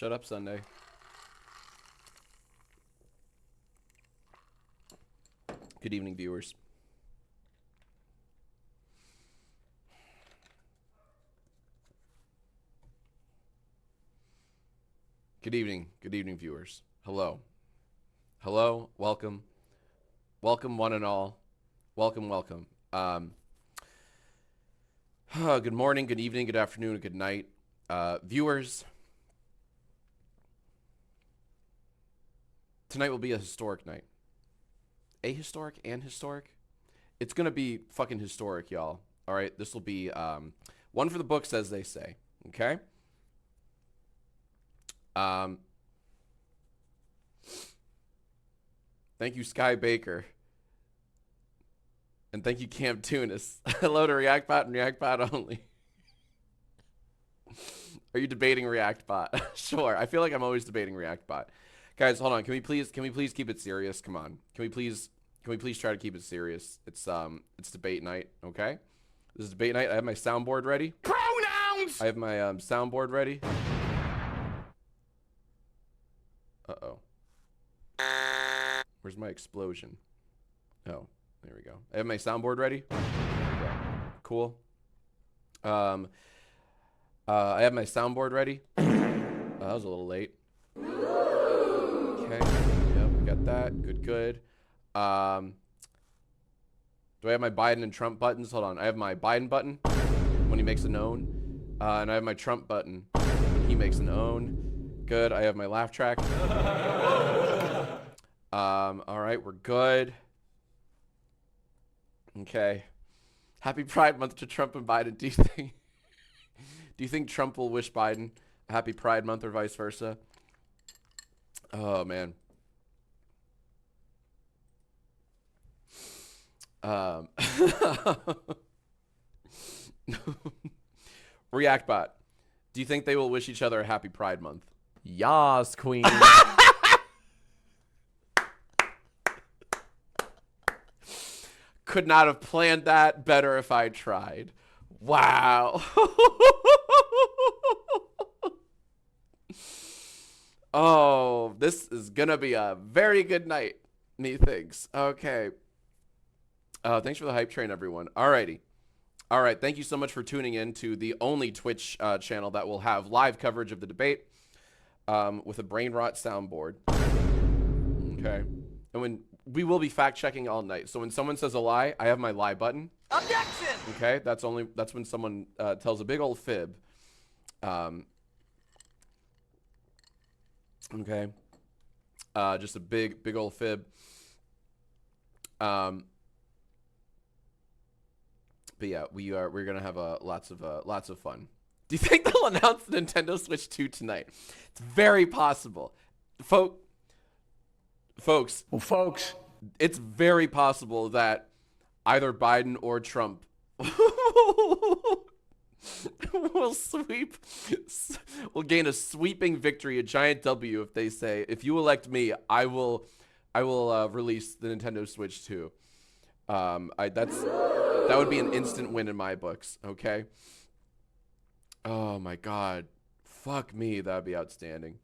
Shut up, Sunday. Good evening, viewers. Good evening, viewers. Hello. Hello, welcome. Welcome, one and all. Welcome, welcome. Good morning, good evening, good afternoon, good night. Viewers, tonight will be a historic night. Ahistoric and historic? It's gonna be fucking historic, y'all. All right, this will be one for the books, as they say. Okay. Thank you, Sky Baker, and thank you, Camp Tunis. Hello to ReactBot and ReactBot only. Are you debating ReactBot? Sure. I feel like I'm always debating ReactBot. Guys, hold on. Can we please keep it serious? Come on. Can we please try to keep it serious? It's debate night, okay? This is debate night. I have my soundboard ready. Pronouns! I have my soundboard ready. Uh-oh. Where's my explosion? Oh, there we go. I have my soundboard ready. There we go. Cool. I have my soundboard ready. That was a little late. Okay. Yep, we got that. Good, good. Do I have my Biden and Trump buttons? Hold on. I have my Biden button when he makes a known. And I have my Trump button when he makes an own. Good. I have my laugh track. All right, we're good. Okay. Happy Pride Month to Trump and Biden. Do you think Trump will wish Biden a happy Pride Month or vice versa? Oh man. ReactBot. Do you think they will wish each other a happy Pride Month? Yas, queen. Could not have planned that better if I tried. Wow. Oh, this is gonna be a very good night, methinks. Okay. Thanks for the hype train, everyone. Alrighty. All right. Thank you so much for tuning in to the only Twitch channel that will have live coverage of the debate with a BRAINROT soundboard. Okay. And when we will be fact checking all night. So when someone says a lie, I have my lie button. Objection! Okay. That's when someone tells a big old fib. Okay. Just a big old fib. But yeah, we're gonna have lots of fun. Do you think they'll announce the Nintendo Switch 2 tonight? It's very possible, folks. Well, folks, it's very possible that either Biden or Trump will gain a sweeping victory, a giant W, if they say, if you elect me, I will release the Nintendo Switch 2. That would be an instant win in my books. Okay. Oh my God. Fuck me. That'd be outstanding.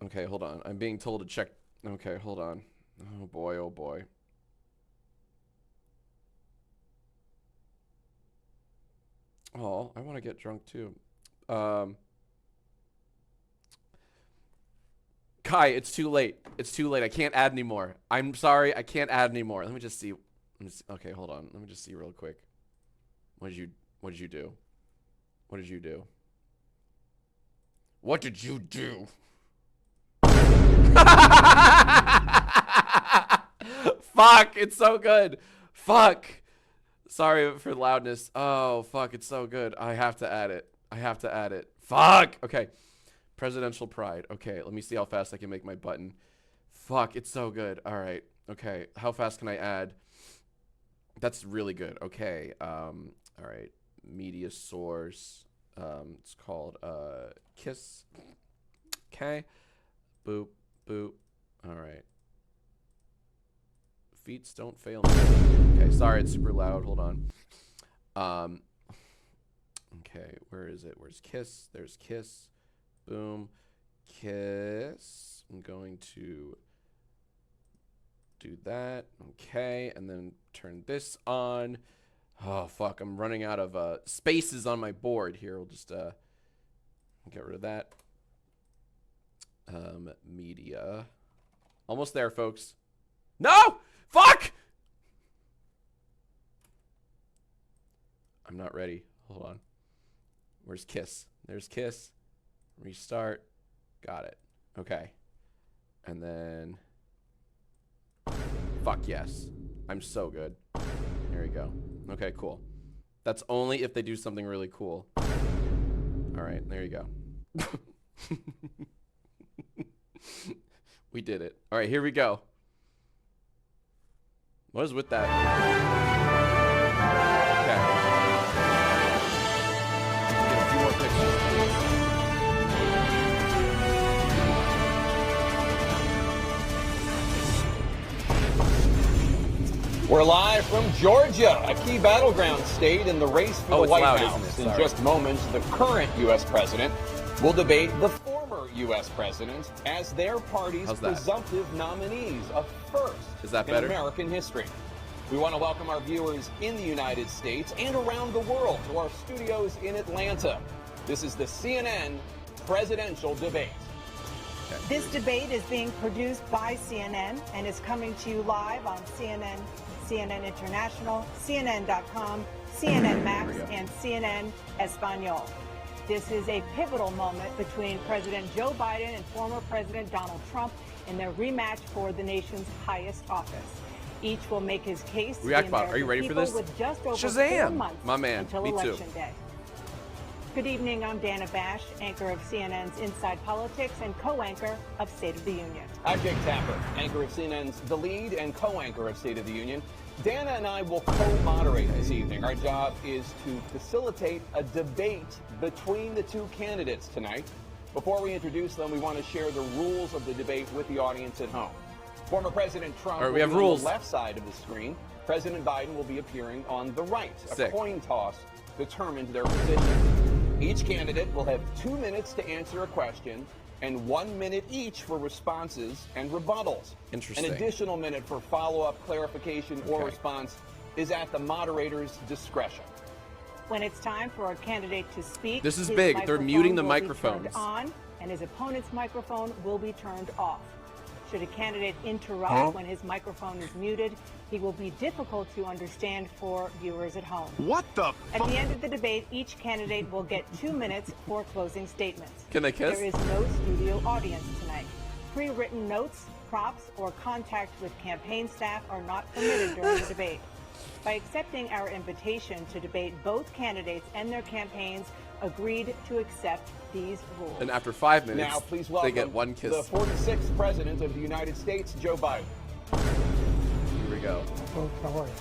Okay, hold on. I'm being told to check. Okay, hold on. Oh boy, oh boy. Oh, I want to get drunk too. Kai, it's too late. It's too late. I can't add anymore. I'm sorry. I can't add anymore. Let me just see. Okay, hold on. Let me just see real quick. What did you do? What did you do? What did you do? Fuck, it's so good. Fuck. Sorry for the loudness. Oh, fuck, it's so good. I have to add it. Fuck. Okay. Presidential Pride. Okay, let me see how fast I can make my button. Fuck, it's so good. All right. Okay, how fast can I add? That's really good. Okay. All right. Media source. It's called Kiss. Okay. Boop. Boop. All right. Feats don't fail me. Okay, sorry, it's super loud. Hold on. Okay, where is it? Where's kiss? There's kiss. Boom. Kiss. I'm going to do that. Okay, and then turn this on. Oh, fuck. I'm running out of spaces on my board here. We'll just get rid of that. Media. Almost there, folks. No! Fuck! I'm not ready. Hold on. Where's kiss? There's kiss. Restart. Got it. Okay. And then... Fuck yes. I'm so good. There we go. Okay, cool. That's only if they do something really cool. Alright, there you go. We did it. Alright, here we go. What is with that? Okay. Get a few more pictures. We're live from Georgia, a key battleground state in the race for the White House. In just moments, the current U.S. president will debate the former U.S. president as their party's presumptive nominees, a first in American history. We want to welcome our viewers in the United States and around the world to our studios in Atlanta. This is the CNN presidential debate. This debate is being produced by CNN and is coming to you live on CNN, CNN International, CNN.com, CNN Max, and CNN Espanol. This is a pivotal moment between President Joe Biden and former President Donald Trump in their rematch for the nation's highest office. Each will make his case. REACTBOT, are you ready for this? With just over Shazam! 4 months My man, until me Election too. Day. Good evening, I'm Dana Bash, anchor of CNN's Inside Politics and co-anchor of State of the Union. I'm Jake Tapper, anchor of CNN's The Lead and co-anchor of State of the Union. Dana and I will co-moderate this evening. Our job is to facilitate a debate between the two candidates tonight. Before we introduce them, we want to share the rules of the debate with the audience at home. Former President Trump will be on the left side of the screen. President Biden will be appearing on the right. A coin toss determined their position. Each candidate will have 2 minutes to answer a question and 1 minute each for responses and rebuttals. Interesting. An additional minute for follow-up, clarification, or response is at the moderator's discretion. When it's time for a candidate to speak, this is big. They're muting the microphones. On, and his opponent's microphone will be turned off. Should a candidate interrupt when his microphone is muted, he will be difficult to understand for viewers at home. What the At the end of the debate, each candidate will get 2 minutes for closing statements. Can they kiss? There is no studio audience tonight. Pre-written notes, props, or contact with campaign staff are not permitted during the debate. By accepting our invitation to debate, both candidates and their campaigns agreed to accept these rules. And after 5 minutes, now, please welcome they get 1 kiss. The 46th President of the United States, Joe Biden. Here we go. Folks, how are you?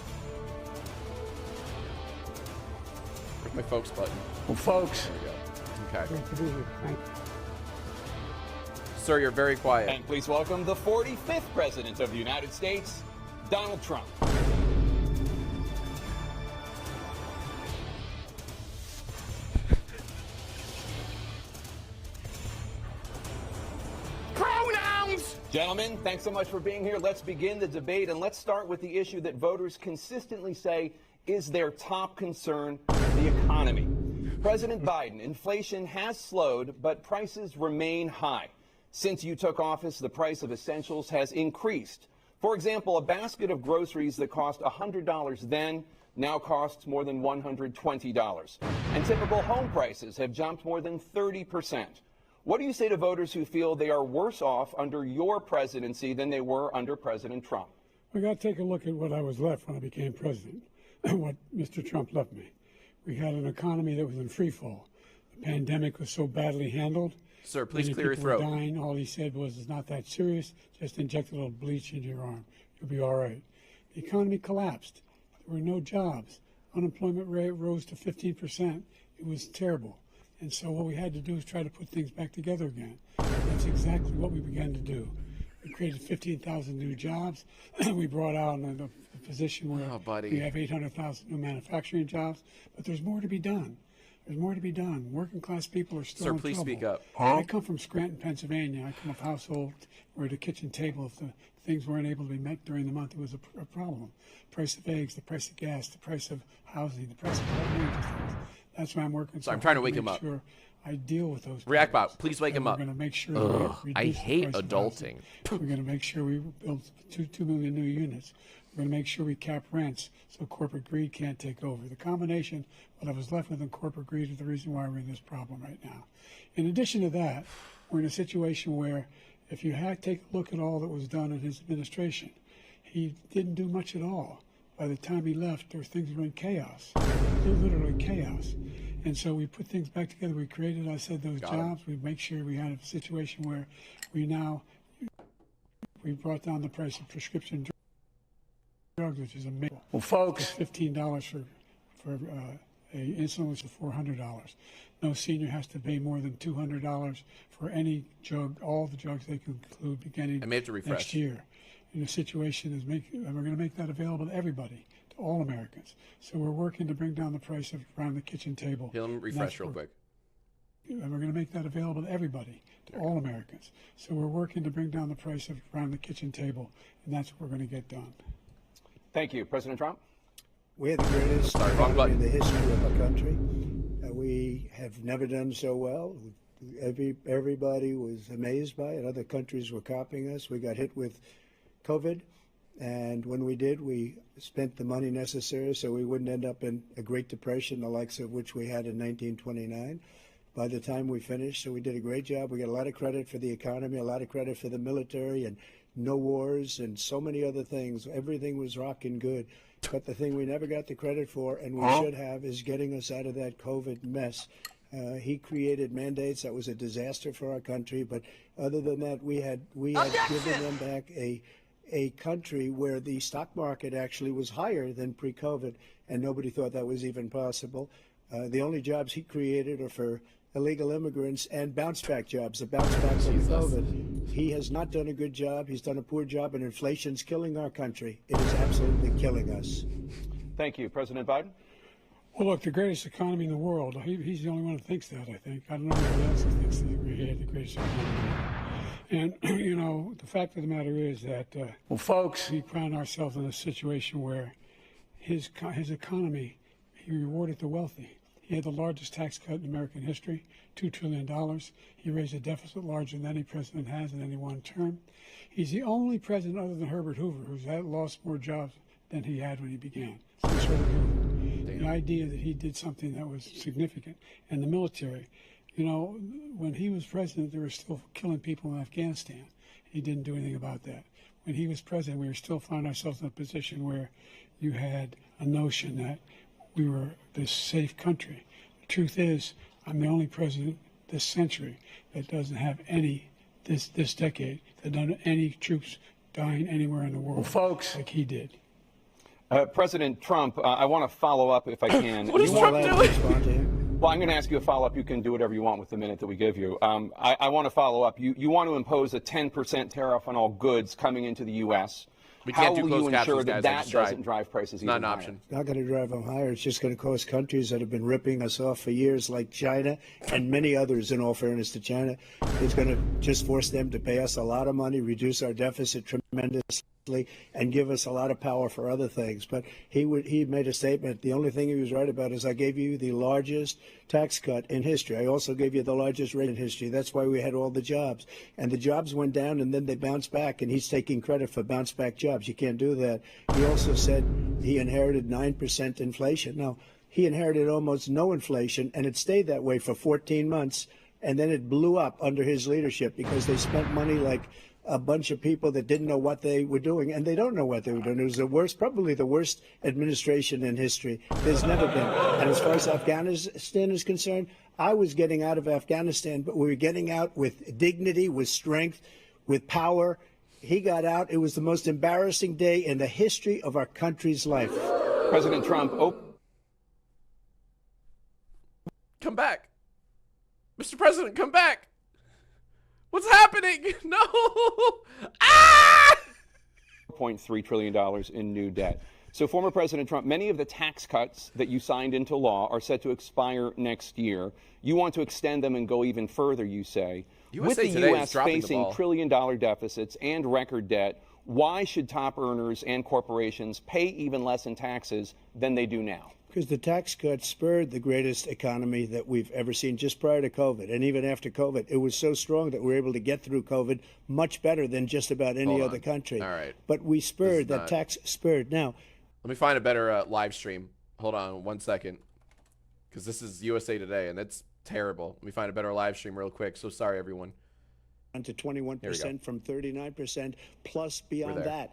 Where's my folks button? Well, folks. There we go. Okay. Great to be here. Thank you. Sir, you're very quiet. And please welcome the 45th President of the United States, Donald Trump. Gentlemen, thanks so much for being here. Let's begin the debate, and let's start with the issue that voters consistently say is their top concern, the economy. President Biden, inflation has slowed, but prices remain high. Since you took office, the price of essentials has increased. For example, a basket of groceries that cost $100 then now costs more than $120. And typical home prices have jumped more than 30%. What do you say to voters who feel they are worse off under your presidency than they were under President Trump? We got to take a look at what I was left when I became president, what Mr. Trump left me. We had an economy that was in free fall. The pandemic was so badly handled. Sir, please Many clear your people were throat. dying. All he said was, it's not that serious. Just inject a little bleach into your arm. You'll be all right. The economy collapsed. There were no jobs. Unemployment rate rose to 15%. It was terrible. And so what we had to do is try to put things back together again. That's exactly what we began to do. We created 15,000 new jobs. We brought out a position where we have 800,000 new manufacturing jobs. But there's more to be done. There's more to be done. Working class people are still Sir, in please trouble. speak up. I come from Scranton, Pennsylvania. I come from a household where the kitchen table, if the things weren't able to be met during the month, it was a problem. Price of eggs, the price of gas, the price of housing, the price of all range of things. That's why I'm working. So I'm trying to wake him make up. Sure I deal with those. REACTBOT, please wake him We're up. going to make sure Ugh, we I reduce the hate price of adulting. housing. We're going to make sure we build 2 million new units. We're going to make sure we cap rents so corporate greed can't take over. The combination, what I was left with in corporate greed, is the reason why we're in this problem right now. In addition to that, we're in a situation where if you take a look at all that was done in his administration, he didn't do much at all. By the time he left, things were in chaos. They were literally chaos. And so we put things back together. We created, I said, those jobs. We make sure we had a situation where we brought down the price of prescription drugs, which is amazing. Well, folks, It's $15 for a insulin, which is $400. No senior has to pay more than $200 for any drug, all the drugs they can include beginning I may have to refresh. next year. And the situation is and we're going to make that available to everybody, to all Americans. So we're working to bring down the price of around the kitchen table. Here, let me refresh real quick. And we're going to make that available to everybody, to all Americans. So we're working to bring down the price of around the kitchen table, and that's what we're going to get done. Thank you. President Trump? we're the greatest Sorry, wrong economy button. in the history of our country. We have never done so well. Everybody was amazed by it. Other countries were copying us. We got hit with COVID, and when we did, we spent the money necessary so we wouldn't end up in a Great Depression, the likes of which we had in 1929. By the time we finished, so we did a great job. We got a lot of credit for the economy, a lot of credit for the military, and no wars, and so many other things. Everything was rocking good. But the thing we never got the credit for, and we should have, is getting us out of that COVID mess. He created mandates that was a disaster for our country. But other than that, we had given them back a country where the stock market actually was higher than pre-COVID, and nobody thought that was even possible. The only jobs he created are for illegal immigrants and bounce-back jobs, the bounce-back from COVID. He has not done a good job. He's done a poor job, and inflation's killing our country. It is absolutely killing us. Thank you. President Biden? Well, look, the greatest economy in the world, he's the only one who thinks that, I think. I don't know anybody else who thinks that we had the greatest economy. And, you know, the fact of the matter is that Well, folks, we found ourselves in a situation where his economy, he rewarded the wealthy. He had the largest tax cut in American history, $2 trillion. He raised a deficit larger than any president has in any one term. He's the only president other than Herbert Hoover who's lost more jobs than he had when he began, since Herbert Hoover. The idea that he did something that was significant. And the military, you know, when he was president, they were still killing people in Afghanistan. He didn't do anything about that. When he was president, we were still finding ourselves in a position where you had a notion that we were this safe country. The truth is, I'm the only president this century that doesn't have this decade, that doesn't have any troops dying anywhere in the world, well, folks, like he did. President Trump, I want to follow up if I can. What is You Trump want- doing? respond to him. Well, I'm going to ask you a follow-up. You can do whatever you want with the minute that we give you. I want to follow up. You want to impose a 10% tariff on all goods coming into the U.S. We can't How do will closed you ensure captions, that guys. I that just tried. doesn't drive prices Not even an higher? option. Not going to drive them higher. It's just going to cost countries that have been ripping us off for years, like China and many others, in all fairness to China. It's going to just force them to pay us a lot of money, reduce our deficit tremendously, and give us a lot of power for other things. But he made a statement. The only thing he was right about is I gave you the largest tax cut in history. I also gave you the largest rate in history. That's why we had all the jobs. And the jobs went down, and then they bounced back, and he's taking credit for bounce back jobs. You can't do that. He also said he inherited 9% inflation. Now, he inherited almost no inflation, and it stayed that way for 14 months, and then it blew up under his leadership because they spent money like a bunch of people that didn't know what they were doing, and they don't know what they were doing. It was the worst, probably the worst administration in history. There's never been. And as far as Afghanistan is concerned, I was getting out of Afghanistan, but we were getting out with dignity, with strength, with power. He got out. It was the most embarrassing day in the history of our country's life. President Trump, Come back. Mr. President, come back. What's happening? No. Ah! $4.3 trillion in new debt. So, former President Trump, many of the tax cuts that you signed into law are set to expire next year. You want to extend them and go even further, you say. With the U.S. facing trillion-dollar deficits and record debt, why should top earners and corporations pay even less in taxes than they do now? Because the tax cuts spurred the greatest economy that we've ever seen just prior to COVID. And even after COVID, it was so strong that we were able to get through COVID much better than just about any other country. All right. But we spurred, that tax spurred. Now, let me find a better live stream. Hold on 1 second. Because this is USA Today, and it's terrible. Let me find a better live stream real quick. So sorry, everyone. To 21% from 39%, plus beyond that.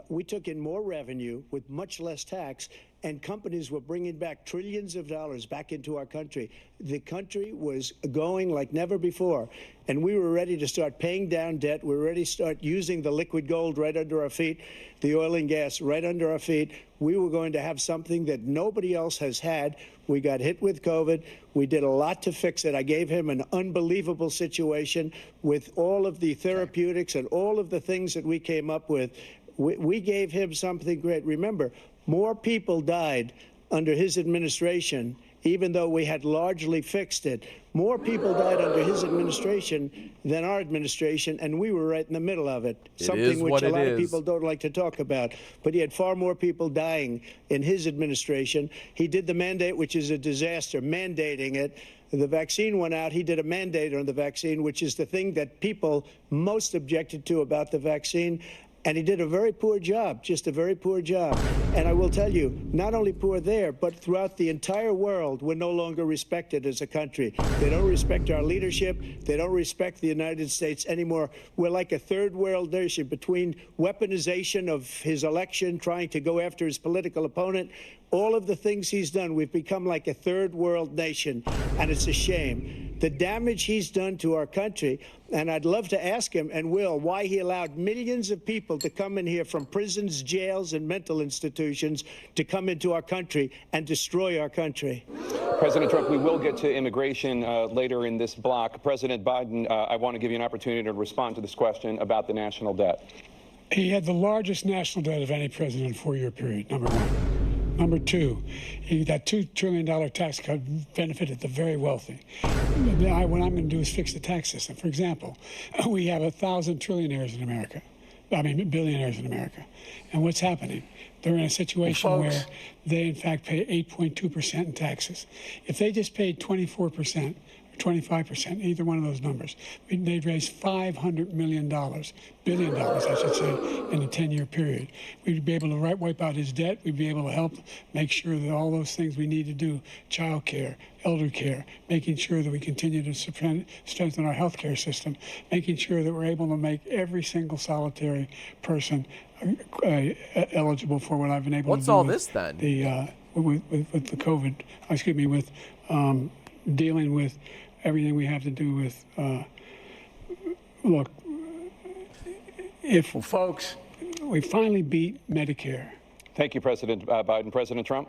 We took in more revenue with much less tax, and companies were bringing back trillions of dollars back into our country. The country was going like never before, and we were ready to start paying down debt. We were ready to start using the liquid gold right under our feet, the oil and gas right under our feet. We were going to have something that nobody else has had. We got hit with COVID. We did a lot to fix it. I gave him an unbelievable situation with all of the therapeutics and all of the things that we came up with. We gave him something great. Remember, more people died under his administration, even though we had largely fixed it. More people died under his administration than our administration, and we were right in the middle of it. Something which a lot of people don't like to talk about. But he had far more people dying in his administration. He did the mandate, which is a disaster, mandating it. The vaccine went out. He did a mandate on the vaccine, which is the thing that people most objected to about the vaccine. And he did a very poor job, just a very poor job. And I will tell you, not only poor there, but throughout the entire world, we're no longer respected as a country. They don't respect our leadership. They don't respect the United States anymore. We're like a third world nation between weaponization of his election, trying to go after his political opponent. All of the things he's done, we've become like a third world nation, and it's a shame. The damage he's done to our country, and I'd love to ask him, and will, why he allowed millions of people to come in here from prisons, jails, and mental institutions to come into our country and destroy our country. President Trump, we will get to immigration later in this block. President Biden, I want to give you an opportunity to respond to this question about the national debt. He had the largest national debt of any president in a 4-year period, number one. Number two, that $2 trillion tax cut benefited the very wealthy. What I'm going to do is fix the tax system. For example, we have 1,000 trillionaires in America. I mean, billionaires in America. And what's happening? They're in a situation where they, in fact, pay 8.2% in taxes. If they just paid 24%, 25%, either one of those numbers, they'd raise $500 million, billion dollars, I should say, in a 10-year period. We'd be able to wipe out his debt. We'd be able to help make sure that all those things we need to do, child care, elder care, making sure that we continue to strengthen our health care system, making sure that we're able to make every single solitary person eligible for what I've been able to do. What's all this then? With the COVID, excuse me, with dealing with everything we have to do with, look, folks, we finally beat Medicare. Thank you, President Biden. President Trump?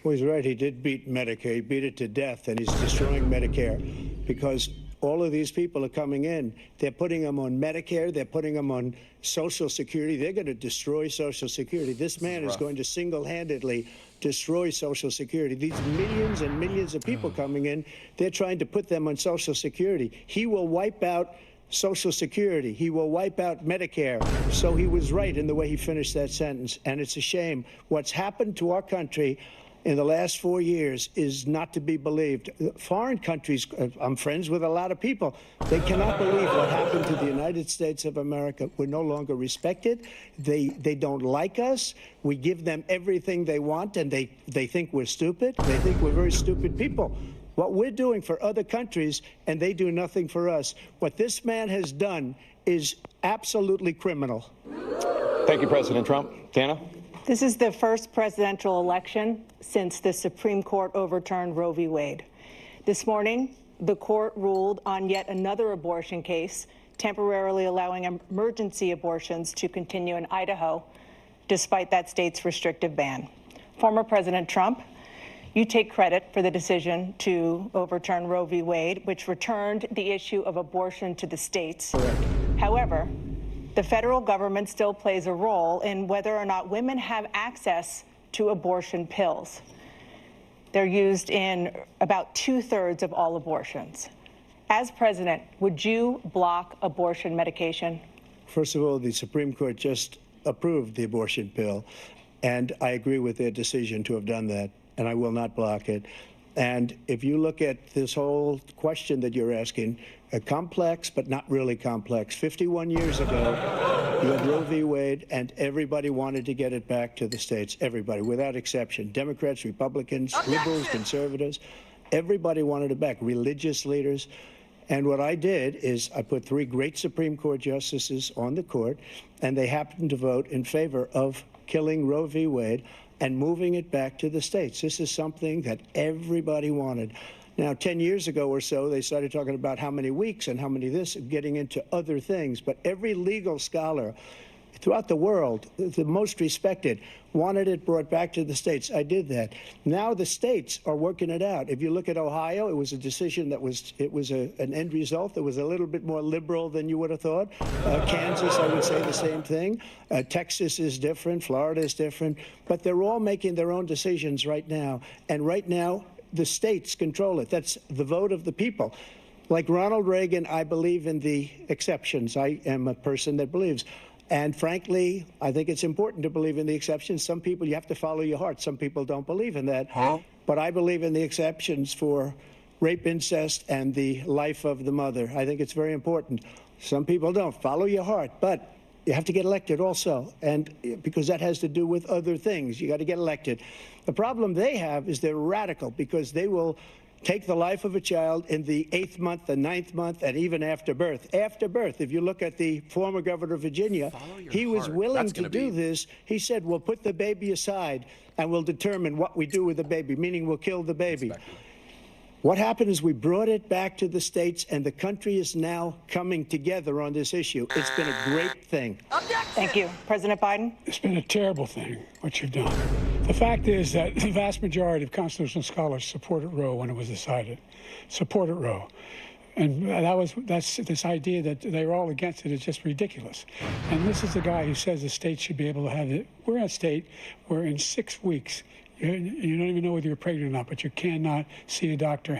Well, he's right. He did beat Medicare. He beat it to death, and he's destroying Medicare because all of these people are coming in. They're putting them on Medicare. They're putting them on Social Security. They're going to destroy Social Security. This man is going to single-handedly destroy Social Security. These millions and millions of people coming in, they're trying to put them on Social Security. He will wipe out Social Security. He will wipe out Medicare. So he was right in the way he finished that sentence. And it's a shame. What's happened to our country in the last 4 years is not to be believed. Foreign countries, I'm friends with a lot of people, they cannot believe what happened to the United States of America. We're no longer respected. They don't like us. We give them everything they want, and they think we're stupid. They think we're very stupid people. What we're doing for other countries, and they do nothing for us. What this man has done is absolutely criminal. Thank you, President Trump. Dana? This is the first presidential election since the Supreme Court overturned Roe v. Wade. This morning, the court ruled on yet another abortion case, temporarily allowing emergency abortions to continue in Idaho, despite that state's restrictive ban. Former President Trump, you take credit for the decision to overturn Roe v. Wade, which returned the issue of abortion to the states. However, the federal government still plays a role in whether or not women have access to abortion pills. They're used in about 2/3 of all abortions. As president, would you block abortion medication? First of all, the Supreme Court just approved the abortion pill, and I agree with their decision to have done that, and I will not block it. And if you look at this whole question that you're asking, complex but not really complex. 51 years ago, you had Roe v. Wade, and everybody wanted to get it back to the states. Everybody, without exception. Democrats, Republicans, liberals, conservatives. Everybody wanted it back. Religious leaders. And what I did is I put 3 great Supreme Court justices on the court, and they happened to vote in favor of killing Roe v. Wade and moving it back to the states. This is something that everybody wanted. Now, 10 years ago or so, they started talking about how many weeks and how many this, getting into other things. But every legal scholar throughout the world, the most respected, wanted it brought back to the states. I did that. Now the states are working it out. If you look at Ohio, it was a decision that was an end result that was a little bit more liberal than you would have thought. Kansas, I would say the same thing. Texas is different. Florida is different. But they're all making their own decisions right now. And right now, the states control it. That's the vote of the people. Like Ronald Reagan, I believe in the exceptions. I am a person that believes. And frankly, I think it's important to believe in the exceptions. Some people, you have to follow your heart. Some people don't believe in that. But I believe in the exceptions for rape, incest, and the life of the mother. I think it's very important. Some people don't. Follow your heart. But you have to get elected also, and because that has to do with other things. You got to get elected. The problem they have is they're radical because they will take the life of a child in the 8th month, the 9th month, and even after birth. After birth, if you look at the former governor of Virginia, he was willing to do this. He said, we'll put the baby aside and we'll determine what we do with the baby, meaning we'll kill the baby. What happened is we brought it back to the states, and the country is now coming together on this issue. It's been a great thing. Thank you. President Biden? It's been a terrible thing, what you've done. The fact is that the vast majority of constitutional scholars supported Roe when it was decided. Supported Roe. And that's this idea that they're all against it is just ridiculous. And this is the guy who says the states should be able to have it. We're at a state where in 6 weeks, you don't even know whether you're pregnant or not, but you cannot see a doctor,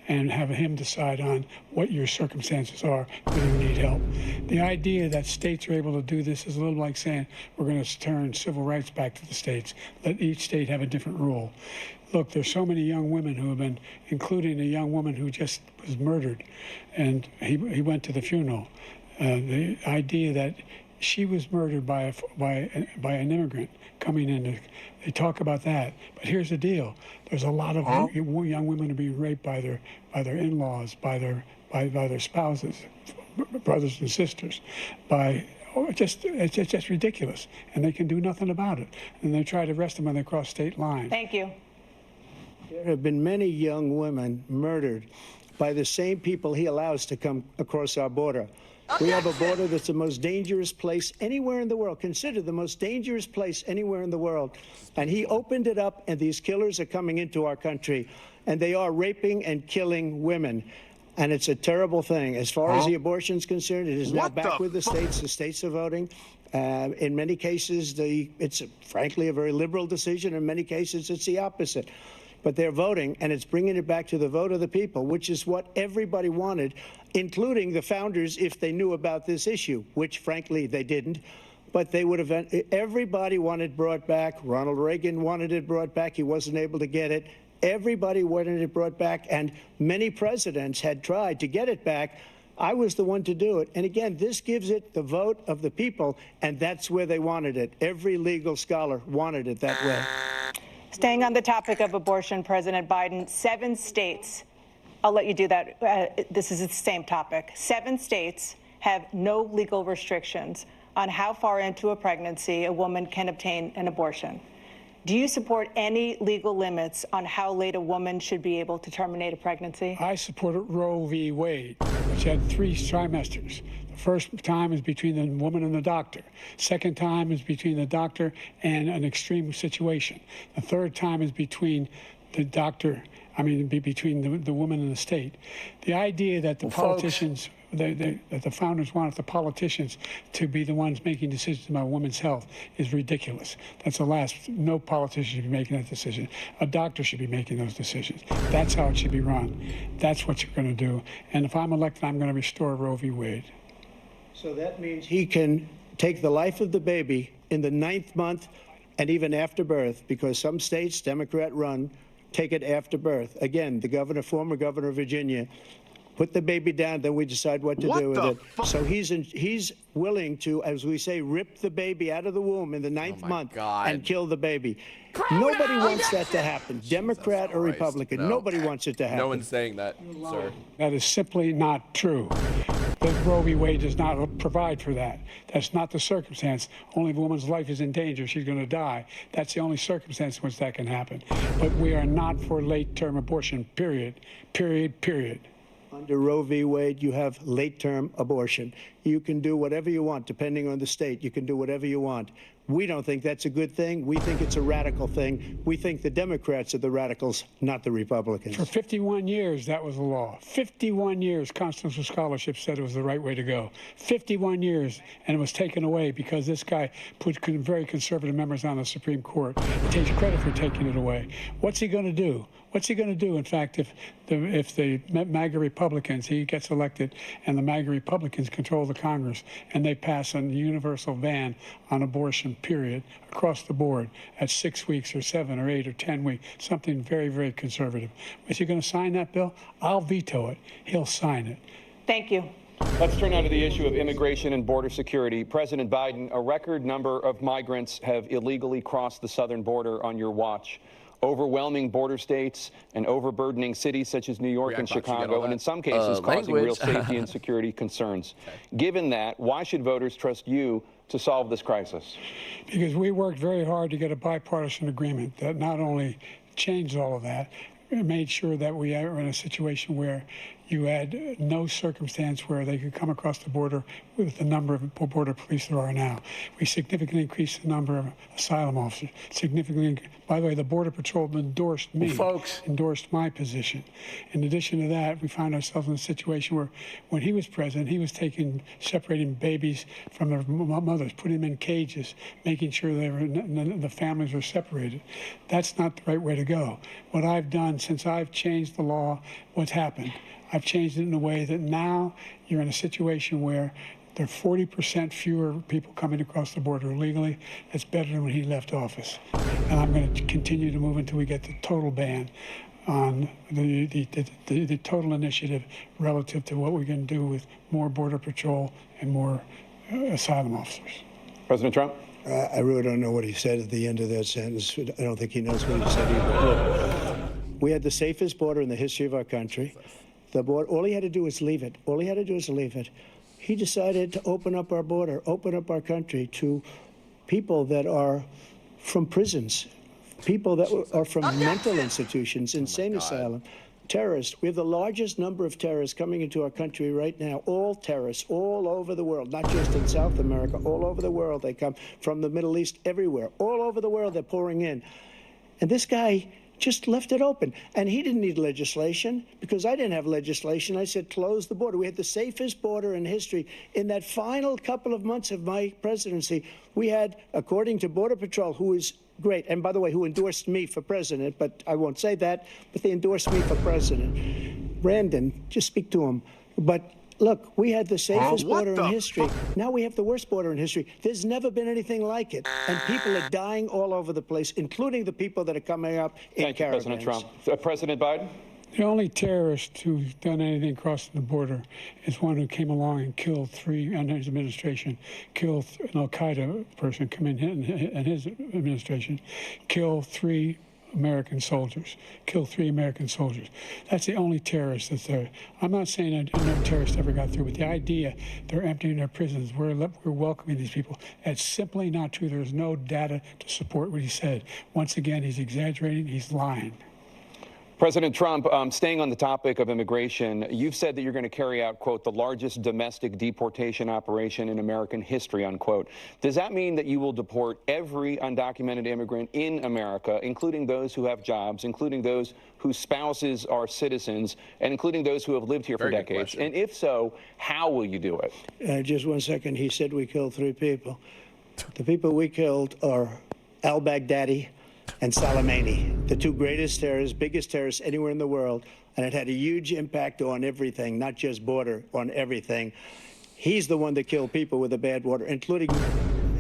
and have him decide on what your circumstances are, whether you need help. The idea that states are able to do this is a little like saying we're going to turn civil rights back to the states, let each state have a different rule. Look, there's so many young women who have been, including a young woman who just was murdered, and he went to the funeral. The idea that she was murdered by an immigrant coming in. They talk about that, but here's the deal: there's a lot of young women are being raped by their in-laws, by their spouses, brothers and sisters, it's just ridiculous, and they can do nothing about it. And they try to arrest them when they cross state lines. Thank you. There have been many young women murdered by the same people he allows to come across our border. We have a border that's the most dangerous place anywhere in the world, considered the most dangerous place anywhere in the world. And he opened it up, and these killers are coming into our country, and they are raping and killing women. And it's a terrible thing. As far as the abortion is concerned, it is now back with the states. The states are voting. In many cases, it's frankly a very liberal decision. In many cases, it's the opposite. But they're voting, and it's bringing it back to the vote of the people, which is what everybody wanted, including the founders, if they knew about this issue, which, frankly, they didn't. But they would have. Everybody wanted brought back. Ronald Reagan wanted it brought back. He wasn't able to get it. Everybody wanted it brought back, and many presidents had tried to get it back. I was the one to do it. And again, this gives it the vote of the people, and that's where they wanted it. Every legal scholar wanted it that way. Staying on the topic of abortion, President Biden, 7 states, I'll let you do that. This is the same topic. 7 states have no legal restrictions on how far into a pregnancy a woman can obtain an abortion. Do you support any legal limits on how late a woman should be able to terminate a pregnancy? I supported Roe v. Wade, which had 3 trimesters. The first time is between the woman and the doctor. Second time is between the doctor and an extreme situation. The third time is between the doctor, between the woman and the state. The idea that the politicians that the founders wanted the politicians to be the ones making decisions about women's health is ridiculous. That's the last. No politician should be making that decision. A doctor should be making those decisions. That's how it should be run. That's what you're going to do. And if I'm elected, I'm going to restore Roe v. Wade. So that means he can take the life of the baby in the 9th month and even after birth, because some states, Democrat run, take it after birth. Again, the former governor of Virginia, put the baby down, then we decide what to do with it. So he's willing to, as we say, rip the baby out of the womb in the 9th month and kill the baby. Nobody wants that to happen, Democrat or Republican. No. Nobody wants it to happen. No one's saying that, sir. That is simply not true. That Roe v. Wade does not provide for that. That's not the circumstance. Only if a woman's life is in danger, she's going to die. That's the only circumstance in which that can happen. But we are not for late-term abortion, period. Period, period. Under Roe v. Wade, you have late-term abortion. You can do whatever you want, depending on the state. You can do whatever you want. We don't think that's a good thing. We think it's a radical thing. We think the Democrats are the radicals, not the Republicans. For 51 years, that was the law. 51 years, constitutional scholarship said it was the right way to go. 51 years, and it was taken away because this guy put very conservative members on the Supreme Court. He takes credit for taking it away. What's he going to do? What's he going to do, in fact, if the MAGA Republicans, he gets elected, and the MAGA Republicans control the Congress, and they pass a universal ban on abortion, period, across the board at 6 weeks or 7 or 8 or 10 weeks, something very, very conservative. Is he going to sign that bill? I'll veto it. He'll sign it. Thank you. Let's turn now to the issue of immigration and border security. President Biden, a record number of migrants have illegally crossed the southern border on your watch. Overwhelming border states and overburdening cities such as New York and Chicago, and in some cases causing real safety and security concerns. Given that, why should voters trust you to solve this crisis? Because we worked very hard to get a bipartisan agreement that not only changed all of that, it made sure that we are in a situation where you had no circumstance where they could come across the border with the number of border police there are now. We significantly increased the number of asylum officers. By the way, the Border Patrol endorsed me, endorsed my position. In addition to that, we found ourselves in a situation where when he was president, he was separating babies from their mothers, putting them in cages, making sure the families were separated. That's not the right way to go. What I've done since I've changed the law, what's happened? I've changed it in a way that now you're in a situation where there are 40% fewer people coming across the border illegally. That's better than when he left office. And I'm going to continue to move until we get the total ban on the total initiative relative to what we can do with more Border Patrol and more asylum officers. President Trump? I really don't know what he said at the end of that sentence. I don't think he knows what he said either. Look, we had the safest border in the history of our country. The border, all he had to do was leave it. All he had to do was leave it. He decided to open up our border, open up our country to people that are from prisons, people that are from mental institutions, insane asylum, terrorists. We have the largest number of terrorists coming into our country right now, all terrorists, all over the world, not just in South America, all over the world. They come from the Middle East, everywhere. All over the world, they're pouring in. And this guy just left it open. And he didn't need legislation because I didn't have legislation. I said, close the border. We had the safest border in history. In that final couple of months of my presidency, we had, according to Border Patrol, who is great, and by the way, who endorsed me for president, but I won't say that, but they endorsed me for president. Brandon, just speak to him. But look, we had the safest border in history. Now we have the worst border in history. There's never been anything like it. And people are dying all over the place, including the people that are coming up in caravans. Thank you, President Trump. President Biden? The only terrorist who's done anything crossing the border is one who came along and killed three, under his administration, killed an al-Qaeda person come in his administration, killed 3 American soldiers, killed 3 American soldiers. That's the only terrorist that's there. I'm not saying that no terrorist ever got through, but the idea they're emptying their prisons, we're welcoming these people, that's simply not true. There's no data to support what he said. Once again, he's exaggerating, he's lying. President Trump, staying on the topic of immigration, you've said that you're going to carry out, quote, the largest domestic deportation operation in American history, unquote. Does that mean that you will deport every undocumented immigrant in America, including those who have jobs, including those whose spouses are citizens, and including those who have lived here for decades? And if so, how will you do it? Just 1 second. He said we killed 3 people. The people we killed are al-Baghdadi and Soleimani, the 2 greatest terrorists, biggest terrorists anywhere in the world, and it had a huge impact on everything, not just border, on everything. He's the one that killed people with the bad water, including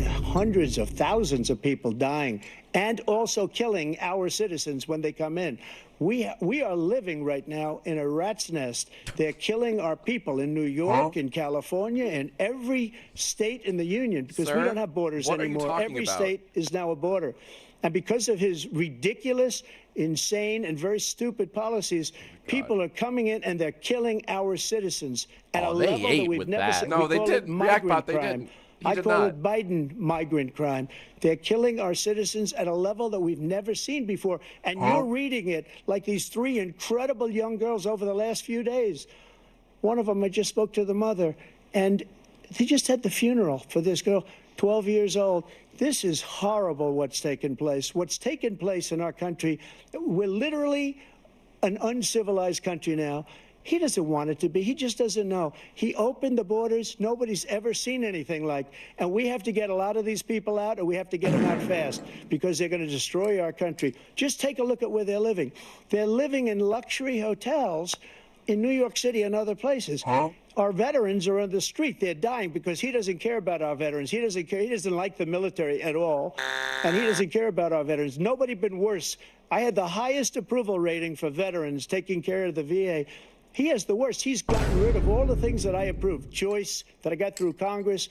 hundreds of thousands of people dying, and also killing our citizens when they come in. We are living right now in a rat's nest. They're killing our people in New York, in California, in every state in the union, because we don't have borders anymore. Every state is now a border. And because of his ridiculous, insane, and very stupid policies, people are coming in and they're killing our citizens at a level that we've never seen. No, they didn't. REACTBOT, they didn't. I call it Biden migrant crime. They're killing our citizens at a level that we've never seen before. And you're reading it like these 3 incredible young girls over the last few days. One of them, I just spoke to the mother, and they just had the funeral for this girl, 12 years old. This is horrible what's taken place. What's taken place in our country, we're literally an uncivilized country now. He doesn't want it to be. He just doesn't know. He opened the borders. Nobody's ever seen anything like. And we have to get a lot of these people out, and we have to get them out fast, because they're going to destroy our country. Just take a look at where they're living. They're living in luxury hotels in New York City and other places. Our veterans are on the street. They're dying because he doesn't care about our veterans. He doesn't care. He doesn't like the military at all, and he doesn't care about our veterans. Nobody been worse. I had the highest approval rating for veterans taking care of the VA. He has the worst. He's gotten rid of all the things that I approved, choice that I got through Congress,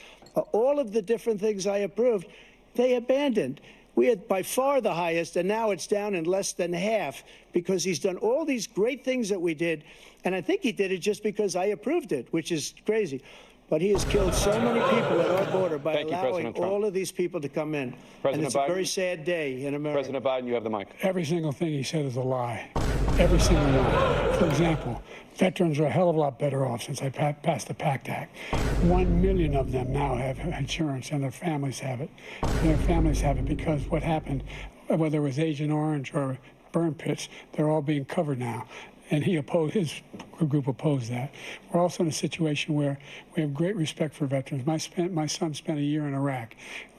all of the different things I approved, they abandoned. We had by far the highest, and now it's down in less than half, because he's done all these great things that we did. And I think he did it just because I approved it, which is crazy. But he has killed so many people at our border by allowing all of these people to come in. And it's a very sad day in America. President Biden, you have the mic. Every single thing he said is a lie. Every single one. For example, veterans are a hell of a lot better off since I passed the PACT Act. 1 million of them now have insurance, and their families have it. Their families have it because what happened, whether it was Agent Orange or burn pits, they're all being covered now. And he opposed, his group opposed that. We're also in a situation where we have great respect for veterans. My son spent a year in Iraq,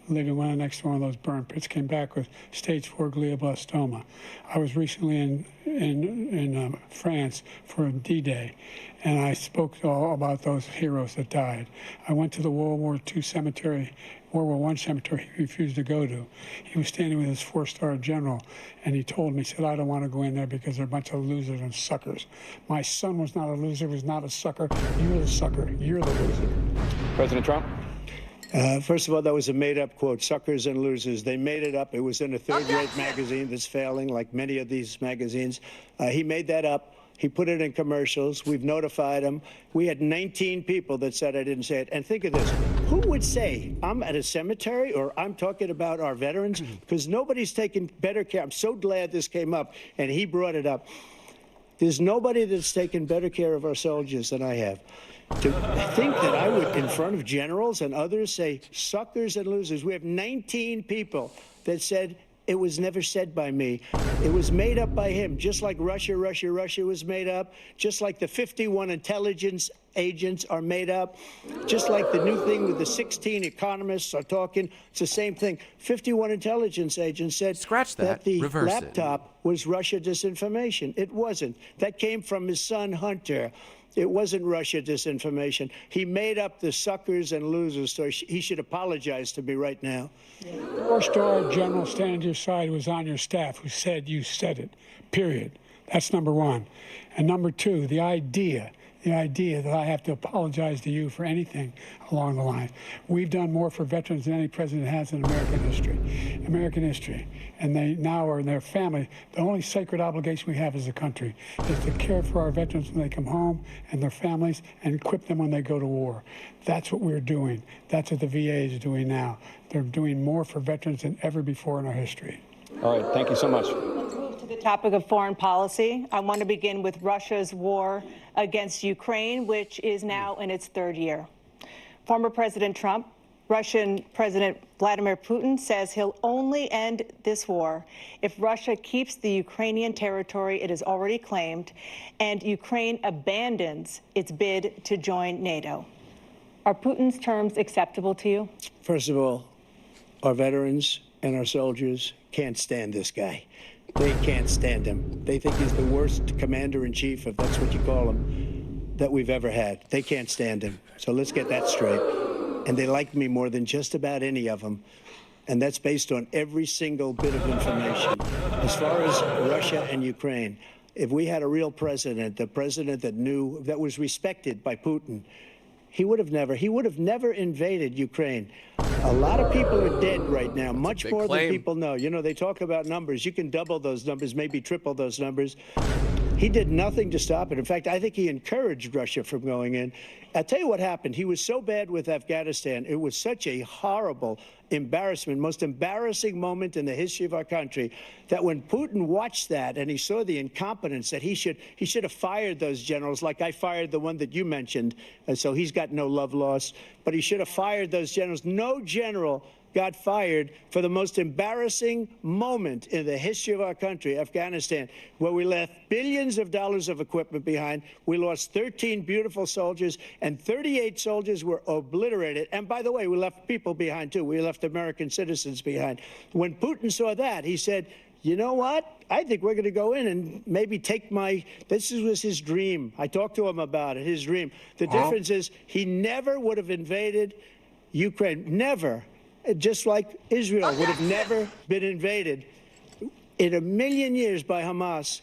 living right next to one of those burn pits, came back with stage 4 glioblastoma. I was recently in France for D-Day, and I spoke all about those heroes that died. I went to the World War II cemetery, World War I cemetery he refused to go to. He was standing with his 4-star general, and he told me, he said, I don't want to go in there because they're a bunch of losers and suckers. My son was not a loser, was not a sucker. You're the sucker. You're the loser. President Trump? First of all, that was a made-up quote, suckers and losers. They made it up. It was in a third-rate magazine that's failing, like many of these magazines. He made that up. He put it in commercials. We've notified him. We had 19 people that said I didn't say it. And think of this. Who would say I'm at a cemetery or I'm talking about our veterans? Because nobody's taken better care. I'm so glad this came up, and he brought it up. There's nobody that's taken better care of our soldiers than I have. To think that I would, in front of generals and others, say suckers and losers. We have 19 people that said it was never said by me. It was made up by him, just like Russia was made up, just like the 51 intelligence agents are made up, just like the new thing with the 16 economists are talking. It's the same thing. 51 intelligence agents said that the laptop was Russia disinformation. It wasn't. That came from his son, Hunter. It wasn't Russia disinformation. He made up the suckers and losers, so he should apologize to me right now. 4-star general standing to your side who was on your staff who said you said it, period. That's number one. And number two, the idea that I have to apologize to you for anything along the line. We've done more for veterans than any president has in American history. And they now are in their family. The only sacred obligation we have as a country is to care for our veterans when they come home and their families and equip them when they go to war. That's what we're doing. That's what the VA is doing now. They're doing more for veterans than ever before in our history. All right, thank you so much. To the topic of foreign policy, I want to begin with Russia's war against Ukraine, which is now in its third year. Former President Trump, Russian President Vladimir Putin says he'll only end this war if Russia keeps the Ukrainian territory it has already claimed and Ukraine abandons its bid to join NATO. Are Putin's terms acceptable to you? First of all, our veterans and our soldiers can't stand this guy. They can't stand him. They think he's the worst commander-in-chief, if that's what you call him, that we've ever had. They can't stand him. So let's get that straight. And they like me more than just about any of them. And that's based on every single bit of information. As far as Russia and Ukraine, if we had a real president, the president that knew, that was respected by Putin, he would have never invaded Ukraine. A lot of people are dead right now, much more than people know. You know, they talk about numbers. You can double those numbers, maybe triple those numbers. He did nothing to stop it. In fact, I think he encouraged Russia from going in. I'll tell you what happened. He was so bad with Afghanistan. It was such a horrible embarrassment, most embarrassing moment in the history of our country, that when Putin watched that and he saw the incompetence, that he should have fired those generals, like I fired the one that you mentioned, and so he's got no love lost, but he should have fired those generals. No general got fired for the most embarrassing moment in the history of our country, Afghanistan, where we left billions of dollars of equipment behind. We lost 13 beautiful soldiers, and 38 soldiers were obliterated. And by the way, we left people behind, too. We left American citizens behind. When Putin saw that, he said, you know what? I think we're going to go in and maybe take this was his dream. I talked to him about it, his dream. The difference is he never would have invaded Ukraine, never. Just like Israel would have never been invaded in a million years by Hamas.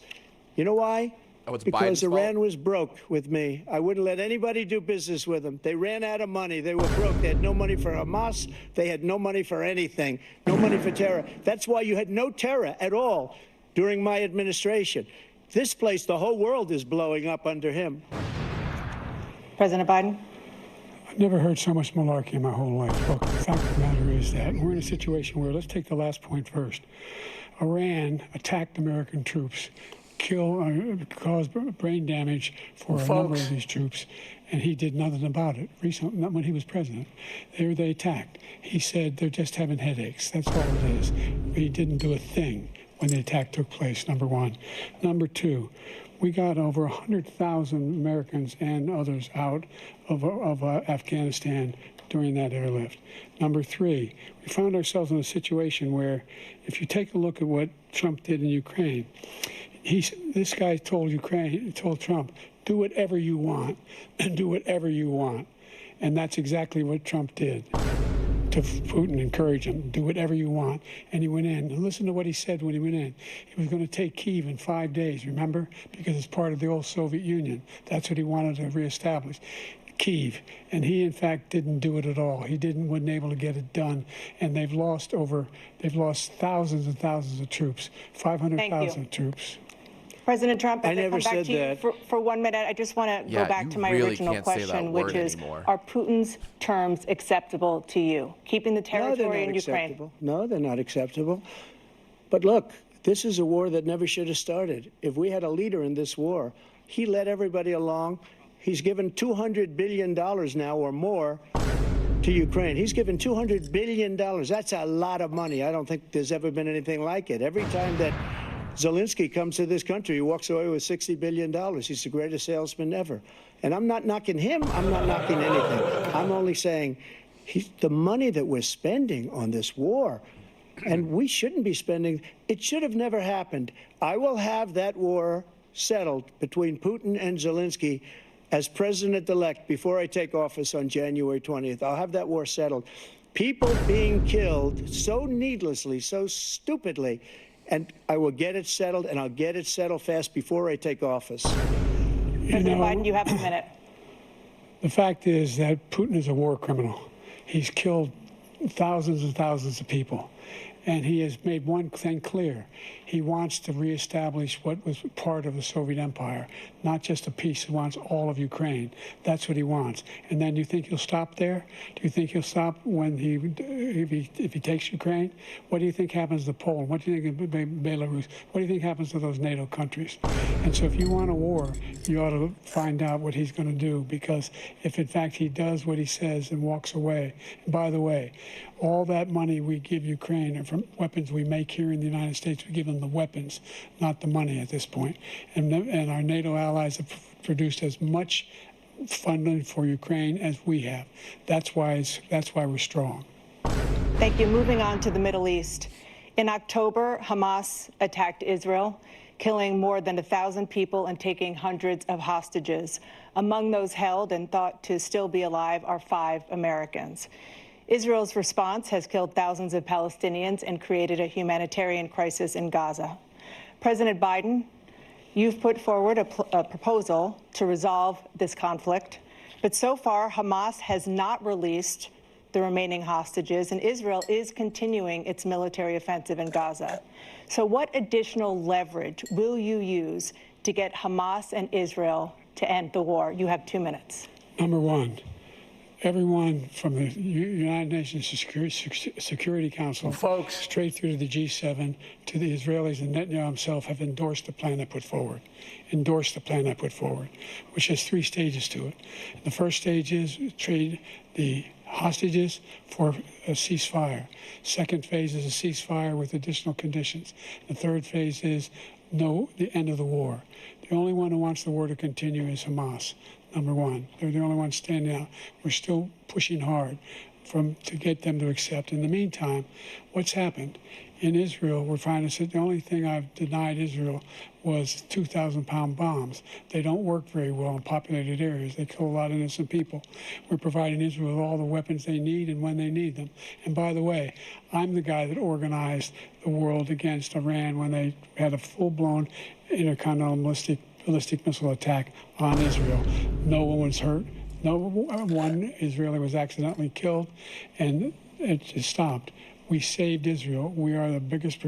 You know why? Oh, it's because Biden's Iran fault? was broke with me. I wouldn't let anybody do business with them. They ran out of money. They were broke. They had no money for Hamas. They had no money for anything. No money for terror. That's why you had no terror at all during my administration. This place, the whole world is blowing up under him. President Biden? I've never heard so much malarkey in my whole life. Look, the fact of the matter is that we're in a situation where, let's take the last point first. Iran attacked American troops, caused brain damage for a number of these troops, and he did nothing about it. Recently, not when he was president, they attacked. He said they're just having headaches. That's all it is. He didn't do a thing when the attack took place, number one. Number two, we got over 100,000 Americans and others out of Afghanistan during that airlift. Number three, we found ourselves in a situation where, if you take a look at what Trump did in Ukraine, this guy told Trump, do whatever you want, and do whatever you want. And that's exactly what Trump did to Putin, encourage him, do whatever you want. And he went in. And listen to what he said when he went in. He was going to take Kyiv in 5 days, remember? Because it's part of the old Soviet Union. That's what he wanted to reestablish. Kyiv, and he in fact didn't do it at all. He wasn't able to get it done, and they've lost thousands and thousands of troops, 500,000 troops. President Trump, I as I never come back said to you that. for 1 minute, I just want to go back to my original question, which is, are Putin's terms acceptable to you? Keeping the territory in Ukraine? No, they're not acceptable. But look, this is a war that never should have started. If we had a leader in this war, he led everybody along. He's given $200 billion now or more to Ukraine. He's given $200 billion. That's a lot of money. I don't think there's ever been anything like it. Every time that Zelensky comes to this country, he walks away with $60 billion. He's the greatest salesman ever. And I'm not knocking him. I'm not knocking anything. I'm only saying the money that we're spending on this war, and we shouldn't be spending, it should have never happened. I will have that war settled between Putin and Zelensky as president-elect before I take office on January 20th. I'll have that war settled. People being killed so needlessly, so stupidly, and I will get it settled, and I'll get it settled fast before I take office. President Biden, you have a minute. The fact is that Putin is a war criminal. He's killed thousands and thousands of people. And he has made one thing clear. He wants to reestablish what was part of the Soviet Empire, not just a piece. He wants all of Ukraine. That's what he wants. And then do you think he'll stop there? Do you think he'll stop when if he takes Ukraine? What do you think happens to Poland? What do you think of Belarus? What do you think happens to those NATO countries? And so if you want a war, you ought to find out what he's going to do, because if in fact he does what he says and walks away, and by the way, all that money we give Ukraine are from weapons we make here in the United States. We give them the weapons, not the money at this point. And our NATO allies have produced as much funding for Ukraine as we have. That's why we're strong. Thank you. Moving on to the Middle East. In October, Hamas attacked Israel, killing more than 1,000 people and taking hundreds of hostages. Among those held and thought to still be alive are 5 Americans. Israel's response has killed thousands of Palestinians and created a humanitarian crisis in Gaza. President Biden, you've put forward a proposal to resolve this conflict, but so far Hamas has not released the remaining hostages, and Israel is continuing its military offensive in Gaza. So what additional leverage will you use to get Hamas and Israel to end the war? You have 2 minutes. Number one, everyone from the United Nations Security Council, folks, straight through to the G7, to the Israelis and Netanyahu himself, have endorsed the plan I put forward. Which has 3 stages to it. The first stage is trade the hostages for a ceasefire. Second phase is a ceasefire with additional conditions. The third phase is the end of the war. The only one who wants the war to continue is Hamas. Number one, they're the only ones standing out. We're still pushing hard to get them to accept. In the meantime, what's happened? In Israel, we're finding that the only thing I've denied Israel was 2,000-pound bombs. They don't work very well in populated areas. They kill a lot of innocent people. We're providing Israel with all the weapons they need and when they need them. And by the way, I'm the guy that organized the world against Iran when they had a full-blown intercontinental ballistic missile attack on Israel. No one was hurt. No one Israeli was accidentally killed, and it just stopped. We saved Israel. We are the biggest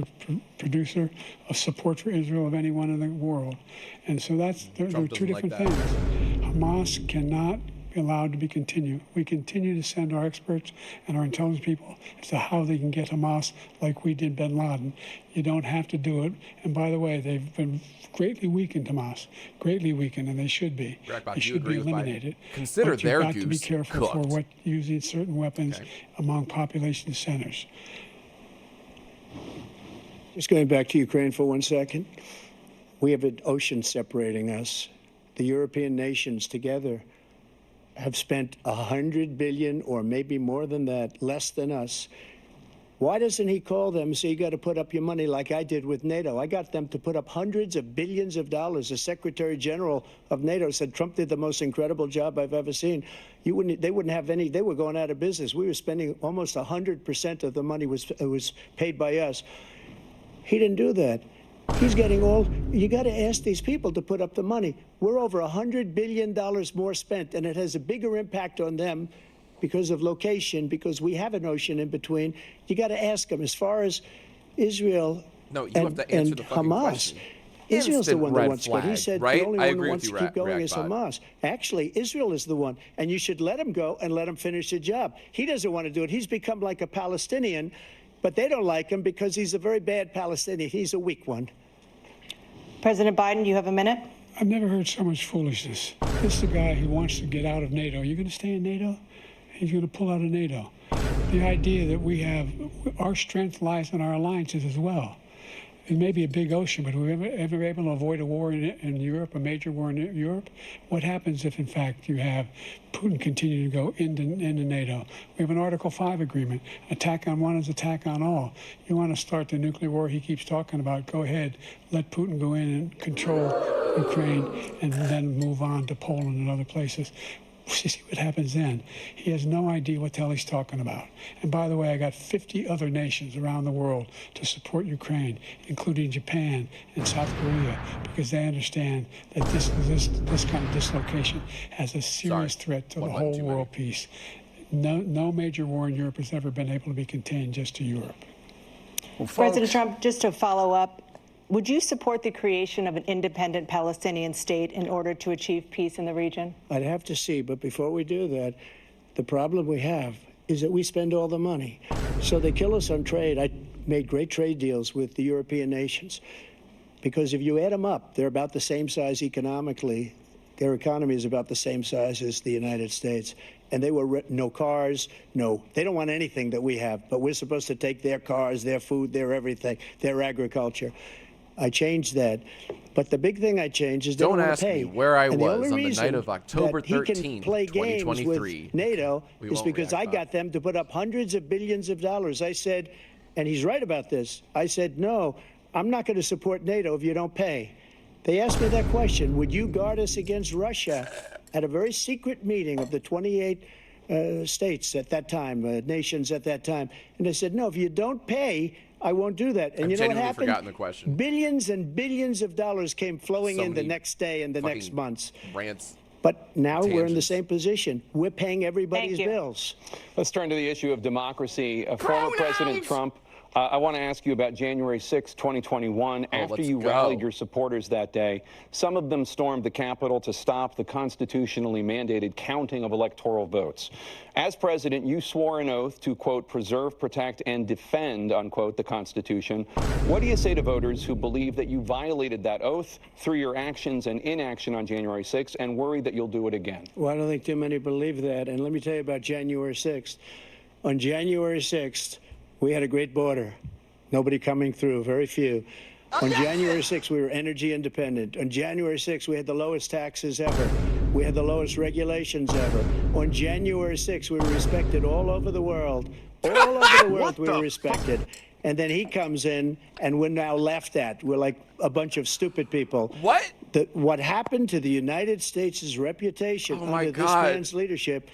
producer of support for Israel of anyone in the world. And so there are 2 different things. Hamas cannot be allowed to be continued. We continue to send our experts and our intelligence people as to how they can get Hamas like we did bin Laden. You don't have to do it. And by the way, they've been greatly weakened, Hamas, greatly weakened, and they should be. BRAINROT, they should be eliminated. Consider their goose cooked. You've got to be careful for using certain weapons among population centers. Just going back to Ukraine for 1 second. We have an ocean separating us. The European nations together have spent $100 billion, or maybe more than that, less than us. Why doesn't he call them and say, you got to put up your money like I did with NATO? I got them to put up hundreds of billions of dollars. The Secretary General of NATO said Trump did the most incredible job I've ever seen. They wouldn't have any. They were going out of business. We were spending almost 100% of the money was paid by us. He didn't do that. He's getting all. You got to ask these people to put up the money. We're over $100 billion more spent, and it has a bigger impact on them because of location, because we have an ocean in between. You got to ask them. As far as Israel have to answer the fucking Hamas, question. Israel's the one that wants flag, to go. He said right? the only I one agree who wants with to you, keep going is REACTBOT. Hamas. Actually, Israel is the one, and you should let him go and let him finish the job. He doesn't want to do it. He's become like a Palestinian, but they don't like him because he's a very bad Palestinian. He's a weak one. President Biden, you have a minute. I've never heard so much foolishness. This is a guy who wants to get out of NATO. You're going to stay in NATO? He's going to pull out of NATO. The idea that our strength lies in our alliances as well. It may be a big ocean, but are we ever able to avoid a war in Europe, a major war in Europe? What happens if, in fact, you have Putin continue to go into NATO? We have an Article 5 agreement. Attack on one is attack on all. You want to start the nuclear war he keeps talking about, go ahead. Let Putin go in and control Ukraine and then move on to Poland and other places. See what happens then. He has no idea what the hell he's talking about. And by the way, I got 50 other nations around the world to support Ukraine, including Japan and South Korea, because they understand that this kind of dislocation has a serious threat to the whole world peace. No major war in Europe has ever been able to be contained just to Europe. Well, folks, President Trump, just to follow up, would you support the creation of an independent Palestinian state in order to achieve peace in the region? I'd have to see, but before we do that, the problem we have is that we spend all the money. So they kill us on trade. I made great trade deals with the European nations because if you add them up, they're about the same size economically. Their economy is about the same size as the United States. And they were no cars, they don't want anything that we have, but we're supposed to take their cars, their food, their everything, their agriculture. I changed that. But the big thing I changed is they Don't don't ask pay. me where I And the was only on the reason night of October that he can 13th, play games 2023. with NATO We is won't because react, I Bob. got them to put up hundreds of billions of dollars. I said, and he's right about this, I said, no, I'm not going to support NATO if you don't pay. They asked me that question, would you guard us against Russia at a very secret meeting of the 28 states at that time, nations at that time. And they said, no, if you don't pay, I won't do that. And I've you know what genuinely happened? forgotten the question. Billions and billions of dollars came flowing So in the many next day and the next fucking months. Rants. But now we're in the Tangents. same position. We're paying everybody's Thank you. bills. let's turn to the issue of democracy. Former President Trump, I want to ask you about January 6, 2021. After let's you go. rallied your supporters that day, some of them stormed the Capitol to stop the constitutionally mandated counting of electoral votes. As president, you swore an oath to, quote, preserve, protect, and defend, unquote, the Constitution. What do you say to voters who believe that you violated that oath through your actions and inaction on January 6th and worry that you'll do it again? Well, I don't think too many believe that. And let me tell you about January 6th. On January 6th, we had a great border. Nobody coming through, very few. On January 6th, we were energy independent. On January 6th, we had the lowest taxes ever. We had the lowest regulations ever. On January 6th, we were respected all over the world. All over the world, we were respected. And then he comes in, and we're now laughed at. We're like a bunch of stupid people. What? What happened to the United States' reputation Oh my under this God. man's leadership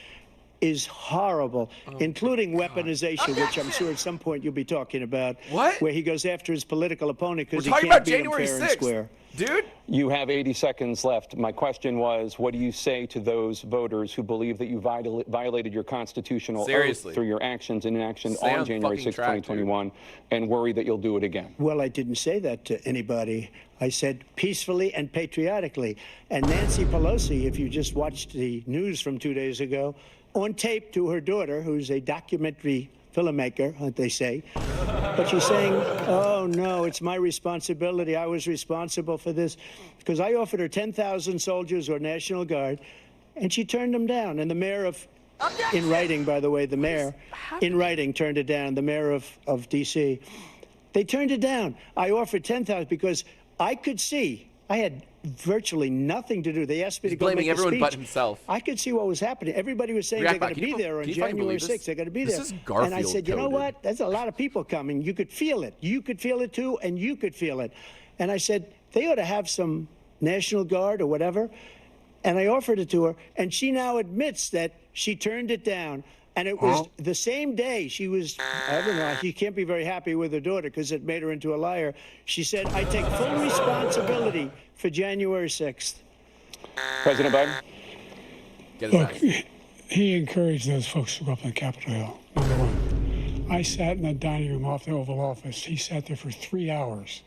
is horrible, including weaponization, which I'm sure at some point you'll be talking about. What? Where he goes after his political opponent because he We're talking can't about beat him January fair and 6th. square. Dude. You have 80 seconds left. My question was, what do you say to those voters who believe that you violated your constitutional Seriously. oath through your actions and inaction Stay on on January fucking 6, track, 2021, and worry that you'll do it again? Well, I didn't say that to anybody. I said peacefully and patriotically. And Nancy Pelosi, if you just watched the news from 2 days ago, on tape to her daughter, who's a documentary filmmaker, they say. But she's saying, oh, no, it's my responsibility. I was responsible for this. Because I offered her 10,000 soldiers or National Guard, and she turned them down. And the mayor of, in writing, by the way, the mayor, in writing, turned it down, the mayor of D.C. They turned it down. I offered 10,000 because I could see, I had virtually nothing to do. They asked me He's to go blaming make a everyone speech. but himself. I could see what was happening. Everybody was saying React they're Bot, going to be there on can you fucking January believe 6th. this? They're going to be This there. is And I Garfield said, you know coded. what? There's a lot of people coming. You could feel it. You could feel it too, and you could feel it. And I said, they ought to have some National Guard or whatever. And I offered it to her, and she now admits that she turned it down. And it was the same day she was, I don't know, she can't be very happy with her daughter because it made her into a liar. She said, I take full responsibility for January 6th. President Biden? Get his Look, ass. he encouraged those folks to go up on Capitol Hill, number one. I sat in the dining room off the Oval Office. He sat there for 3 hours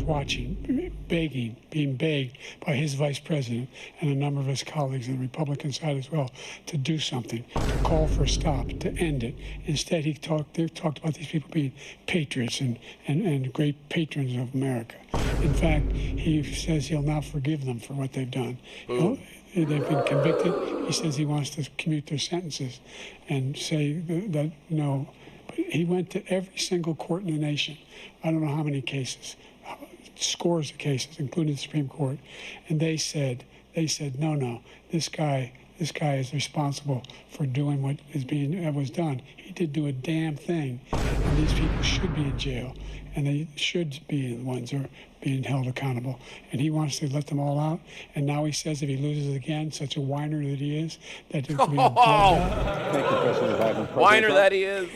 watching, begging, being begged by his vice president and a number of his colleagues on the Republican side as well to do something, to call for a stop, to end it. Instead, they talked about these people being patriots and great patrons of America. In fact, he says he'll now forgive them for what they've done. They've been convicted. He says he wants to commute their sentences and say that no. But he went to every single court in the nation. I don't know how many cases, scores of cases, including the Supreme Court. And they said, no, this guy is responsible for doing what was done. He didn't do a damn thing. And these people should be in jail. And they should be the ones who are being held accountable. And he wants to let them all out. And now he says if he loses again, such a whiner that he is, that there could be a bloodbath. Thank you, President Biden. Whiner Trump? that he is.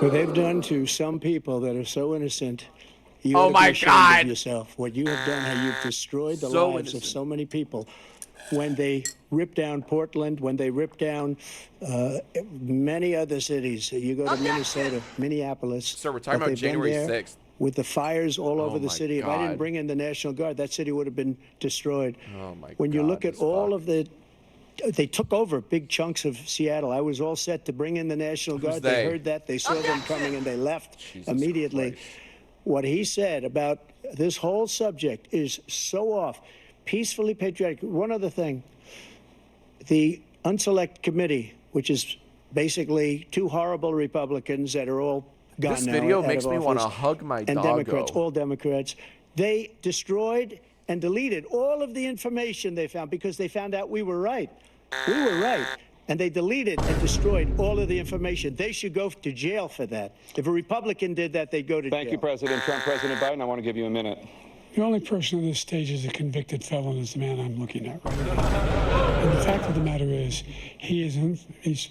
What they've done to some people that are so innocent, you Oh ought to my be ashamed God. of yourself. What you have done, how you've destroyed the So lives innocent. of so many people when they ripped down Portland, when they ripped down many other cities. You go to Minnesota, Minneapolis. Sir, we're talking about January 6th. With the fires all over the city. If I God. didn't bring in the National Guard, that city would have been destroyed. Oh my when you God, look at all of the, they took over big chunks of Seattle. I was all set to bring in the National Guard. They heard that. They saw them coming and they left immediately. Christ. What he said about this whole subject is so off. Peacefully patriotic. One other thing. The Unselect Committee, which is basically two horrible Republicans that are all gone This now video out makes of me want to office, hug my and doggo. Democrats, all Democrats, they destroyed and deleted all of the information they found because they found out we were right. We were right. And they deleted and destroyed all of the information. They should go to jail for that. If a Republican did that, they'd go to jail. Thank you, President Trump. President Biden, I want to give you a minute. The only person on this stage is a convicted felon is the man I'm looking at right now. And the fact of the matter is,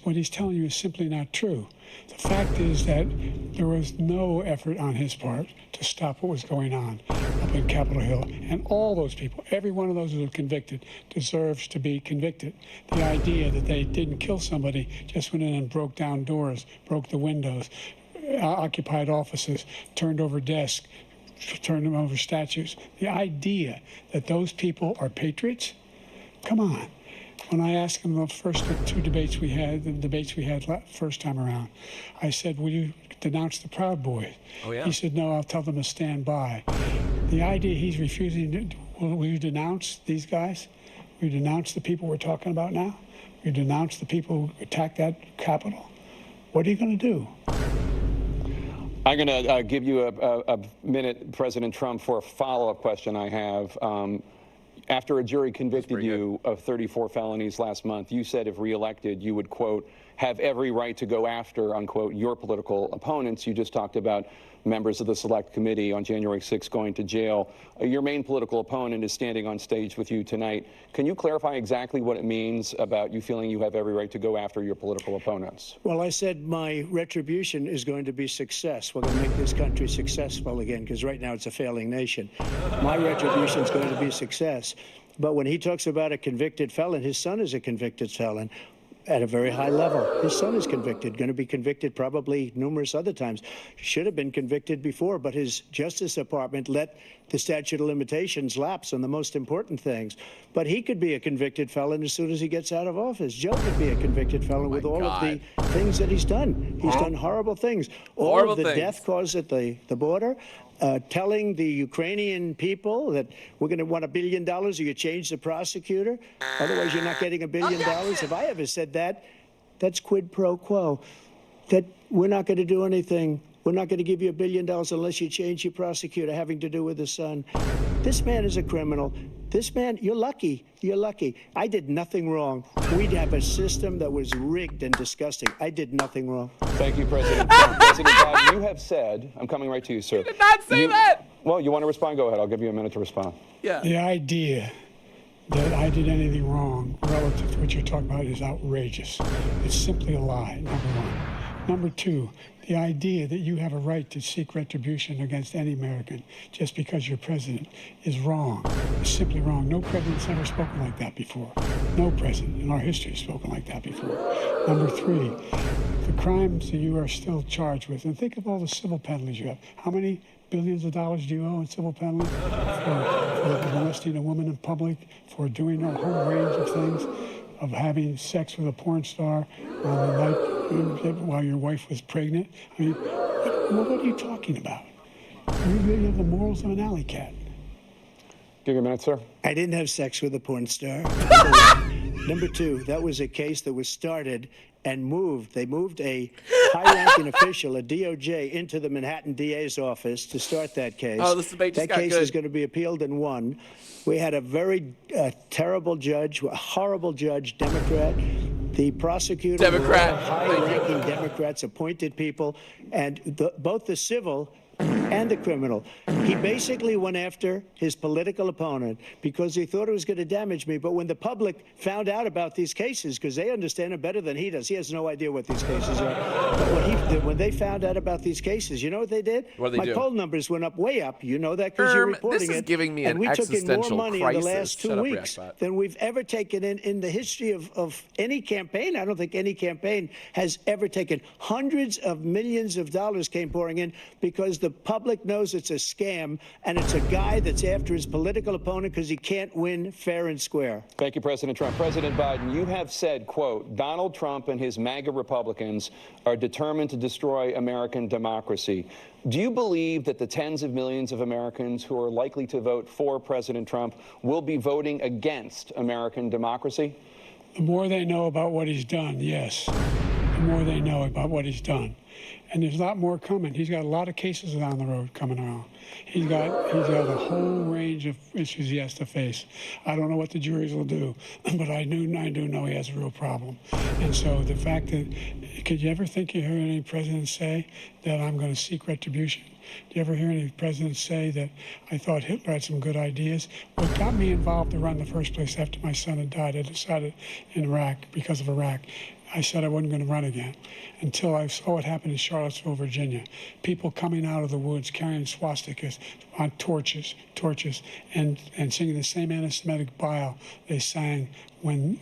what he's telling you is simply not true. The fact is that there was no effort on his part to stop what was going on up in Capitol Hill. And all those people, every one of those who were convicted, deserves to be convicted. The idea that they didn't kill somebody, just went in and broke down doors, broke the windows, occupied offices, turned over desks, turned them over statues. The idea that those people are patriots? Come on. When I asked him the first two debates we had, first time around, I said, will you denounce the Proud Boys? Oh, yeah. He said, no, I'll tell them to stand by. The idea he's refusing, will you denounce these guys? Will you denounce the people we're talking about now? Will you denounce the people who attacked that Capitol? What are you going to do? I'm going to give you a minute, President Trump, for a follow-up question I have. After a jury convicted you of 34 felonies last month, you said if reelected, you would, quote, have every right to go after, unquote, your political opponents. You just talked about members of the Select Committee on January 6th going to jail. Your main political opponent is standing on stage with you tonight. Can you clarify exactly what it means about you feeling you have every right to go after your political opponents? Well, I said my retribution is going to be success. We're going to make this country successful again, because right now it's a failing nation. My retribution is going to be success. But when he talks about a convicted felon, his son is a convicted felon at a very high level. His son is convicted, going to be convicted probably numerous other times. Should have been convicted before, but his Justice Department let the statute of limitations lapse on the most important things. But he could be a convicted felon as soon as he gets out of office. Joe could be a convicted felon with all of the things that he's done. He's done horrible things. All of the death caused at the border. Telling the Ukrainian people that we're going to want $1 billion or you change the prosecutor. Otherwise, you're not getting $1 billion. If I ever said that, that's quid pro quo. That we're not going to do anything. We're not going to give you $1 billion unless you change your prosecutor having to do with the son. This man is a criminal. This man, you're lucky. You're lucky. I did nothing wrong. We'd have a system that was rigged and disgusting. I did nothing wrong. Thank you, President Trump. President Biden, you have said, I'm coming right to you, sir. You did not say that. Well, you want to respond? Go ahead. I'll give you a minute to respond. Yeah. The idea that I did anything wrong relative to what you're talking about is outrageous. It's simply a lie, number one. Number two, the idea that you have a right to seek retribution against any American just because you're president is wrong. It's simply wrong. No president's ever spoken like that before. No president in our history has spoken like that before. Number three, the crimes that you are still charged with, and think of all the civil penalties you have. How many billions of dollars do you owe in civil penalties for molesting a woman in public, for doing a whole range of things, of having sex with a porn star on the night while your wife was pregnant? I mean, what are you talking about? You have the morals of an alley cat. Give you a minute, sir. I didn't have sex with a porn star. Number two, that was a case that was started and moved. They moved a high-ranking official, a DOJ, into the Manhattan DA's office to start that case. Oh, this debate just got That case good. is going to be appealed and won. We had a very terrible judge, a horrible judge, Democrat. The prosecutor, Democrat. high-ranking Democrats, appointed people, and both the civil and the criminal. He basically went after his political opponent because he thought it was going to damage me. But when the public found out about these cases, because they understand it better than he does, he has no idea what these cases are. But when they found out about these cases, you know what they did? What did they do? My poll numbers went up way up. You know that because you're reporting this is it. giving me and an we took in more existential money crisis. in the last 2 Shut up, weeks REACTBOT. than we've ever taken in the history of any campaign. I don't think any campaign has ever taken. Hundreds of millions of dollars came pouring in because the public knows it's a scam, and it's a guy that's after his political opponent because he can't win fair and square. Thank you, President Trump. President Biden, you have said, quote, Donald Trump and his MAGA Republicans are determined to destroy American democracy. Do you believe that the tens of millions of Americans who are likely to vote for President Trump will be voting against American democracy? The more they know about what he's done, yes. The more they know about what he's done. And there's a lot more coming. He's got a lot of cases down the road coming around. He's got a whole range of issues he has to face. I don't know what the juries will do, but I do know he has a real problem. And so the fact that, could you ever think you heard any president say that I'm going to seek retribution? Do you ever hear any presidents say that I thought Hitler had some good ideas? What got me involved to run in the first place after my son had died, I decided in Iraq, because of Iraq, I said I wasn't going to run again until I saw what happened in Charlottesville, Virginia. People coming out of the woods carrying swastikas on torches, and singing the same anti-Semitic bile they sang when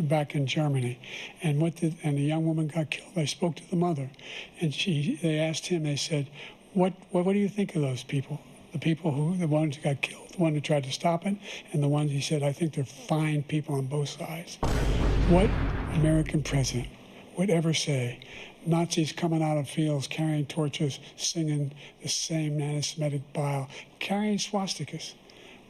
back in Germany. And the young woman got killed. I spoke to the mother, and they asked him. They said, "What do you think of those people? The people the ones who got killed, the one who tried to stop it, and the ones," he said, "I think they're fine people on both sides." What American president would ever say Nazis coming out of fields carrying torches, singing the same anti-Semitic bile, carrying swastikas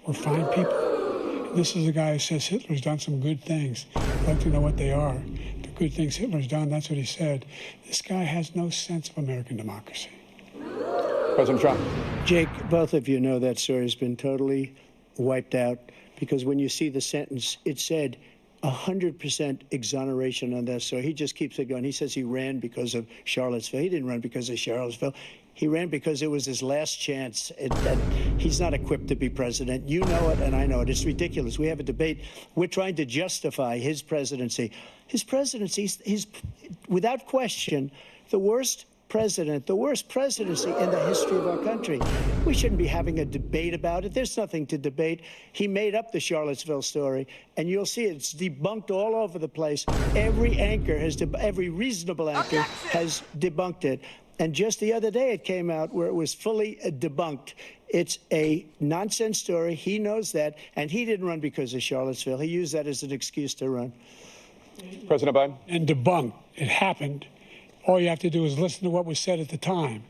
were fine people? And this is a guy who says Hitler's done some good things. I'd like to know what they are. The good things Hitler's done, that's what he said. This guy has no sense of American democracy. President Trump. Jake, both of you know that story has been totally wiped out because when you see the sentence, it said 100% exoneration on that. So he just keeps it going. He says he ran because of Charlottesville. He didn't run because of Charlottesville. He ran because it was his last chance. He's not equipped to be president. You know it, and I know it. It's ridiculous. We have a debate. We're trying to justify his presidency. His presidency, he's without question, the worst president, the worst presidency in the history of our country. We shouldn't be having a debate about it. There's nothing to debate. He made up the Charlottesville story, and you'll see it's debunked all over the place. Every anchor every reasonable anchor has debunked it. And just the other day it came out where it was fully debunked. It's a nonsense story. He knows that, and he didn't run because of Charlottesville. He used that as an excuse to run. President Biden. And debunked. It happened. All you have to do is listen to what was said at the time.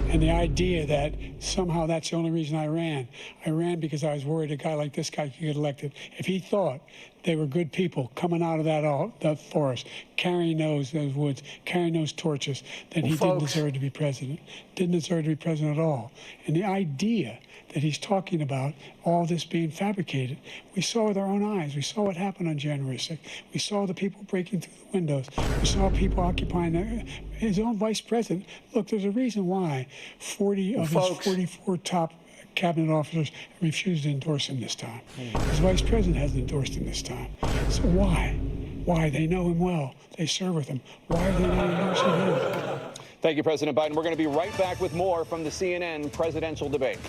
And the idea that somehow that's the only reason I ran. I ran because I was worried a guy like this guy could get elected. If he thought they were good people coming out of that forest, carrying those woods, carrying those torches, then he didn't deserve to be president. Didn't deserve to be president at all. And the idea that he's talking about all this being fabricated, we saw with our own eyes. We saw what happened on January 6th. We saw the people breaking through the windows. We saw people occupying his own vice president. Look, there's a reason why 40 of his 44 top cabinet officers refused to endorse him this time. His vice president hasn't endorsed him this time. So why? Why? They know him well. They serve with him. Why are they not endorsing him? Thank you, President Biden. We're going to be right back with more from the CNN presidential debate.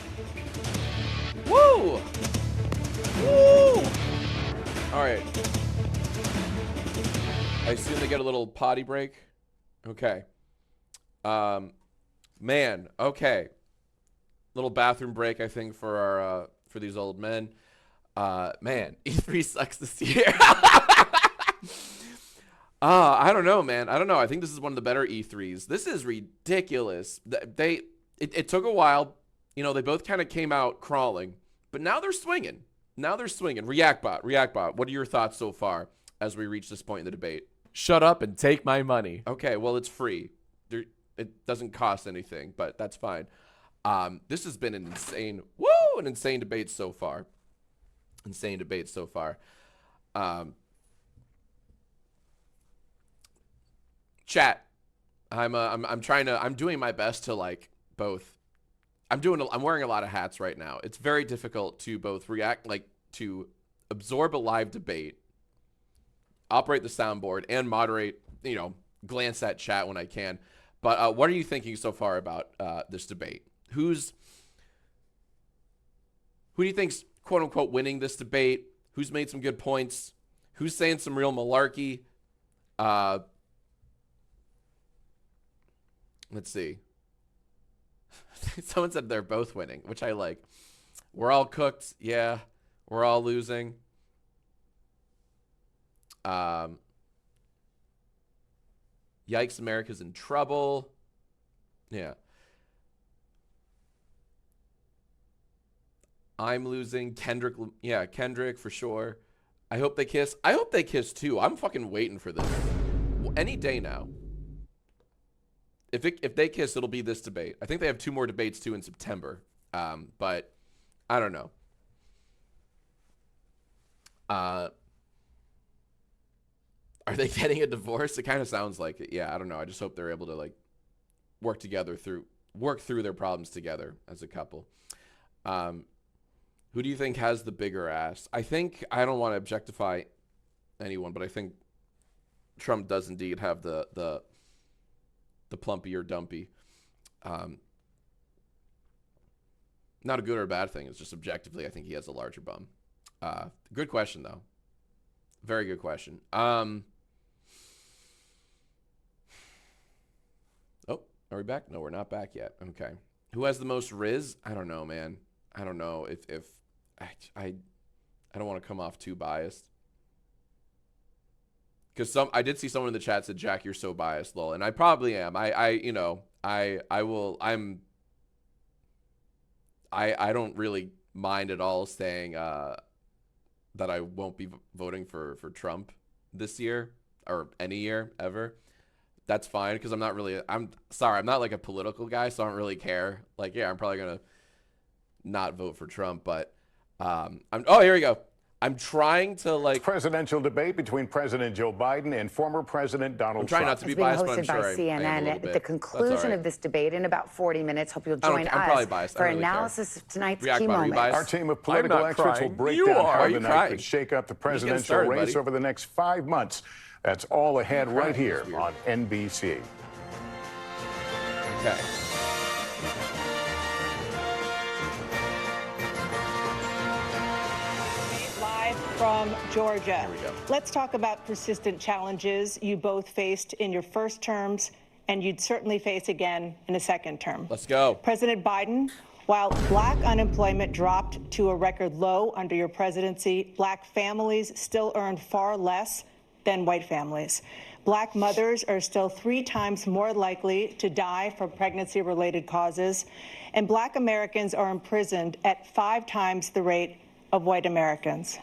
Woo! Woo! All right. I assume they get a little potty break. Okay. Man. Okay. Little bathroom break, I think, for these old men. Man, E3 sucks this year. I don't know, man. I don't know. I think this is one of the better E3s. This is ridiculous. It took a while. You know, they both kind of came out crawling, but now they're swinging. REACTBot, what are your thoughts so far as we reach this point in the debate? Shut up and take my money. Okay, well, it's free. It doesn't cost anything, but that's fine. This has been an insane debate so far. Chat. I'm doing my best to like both I'm wearing a lot of hats right now. It's very difficult to both to absorb a live debate, operate the soundboard, and moderate, glance at chat when I can. But what are you thinking so far about this debate? Who do you think's quote unquote winning this debate? Who's made some good points? Who's saying some real malarkey? Let's see. Someone said they're both winning, which I like. We're all cooked. Yeah. We're all losing. Yikes, America's in trouble. Yeah. I'm losing. Kendrick. Yeah, Kendrick for sure. I hope they kiss. I hope they kiss too. I'm fucking waiting for this. Any day now. If they kiss, it'll be this debate. I think they have 2 more debates too in September. But I don't know. Are they getting a divorce? It kind of sounds like it. Yeah, I don't know. I just hope they're able to work through their problems together as a couple. Who do you think has the bigger ass? I don't want to objectify anyone, but I think Trump does indeed have the plumpy or dumpy. Not a good or a bad thing. It's just objectively, I think he has a larger bum. Good question, though. Very good question. Oh, are we back? No, we're not back yet. Okay. Who has the most Riz? I don't know, man. I don't know if I don't want to come off too biased. Because I did see someone in the chat said, Jack, you're so biased, lol. And I probably am. I don't really mind at all saying that I won't be voting for Trump this year or any year ever. That's fine because I'm not like a political guy, so I don't really care. I'm probably gonna not vote for Trump, but here we go. I'm trying to presidential debate between President Joe Biden and former President Donald Trump. I'm trying not to be biased, but I'm sure hosted by CNN at the conclusion of this debate in about 40 minutes. Hope you'll join us for analysis of tonight's key moments. Our team of political experts will break down how the night could shake up the presidential race over the next 5 months. That's all ahead right here on NBC. Okay. From Georgia. Let's talk about persistent challenges you both faced in your first terms and you'd certainly face again in a second term. Let's go. President Biden, while black unemployment dropped to a record low under your presidency, black families still earn far less than white families. Black mothers are still 3 times more likely to die from pregnancy-related causes, and black Americans are imprisoned at 5 times the rate of white Americans.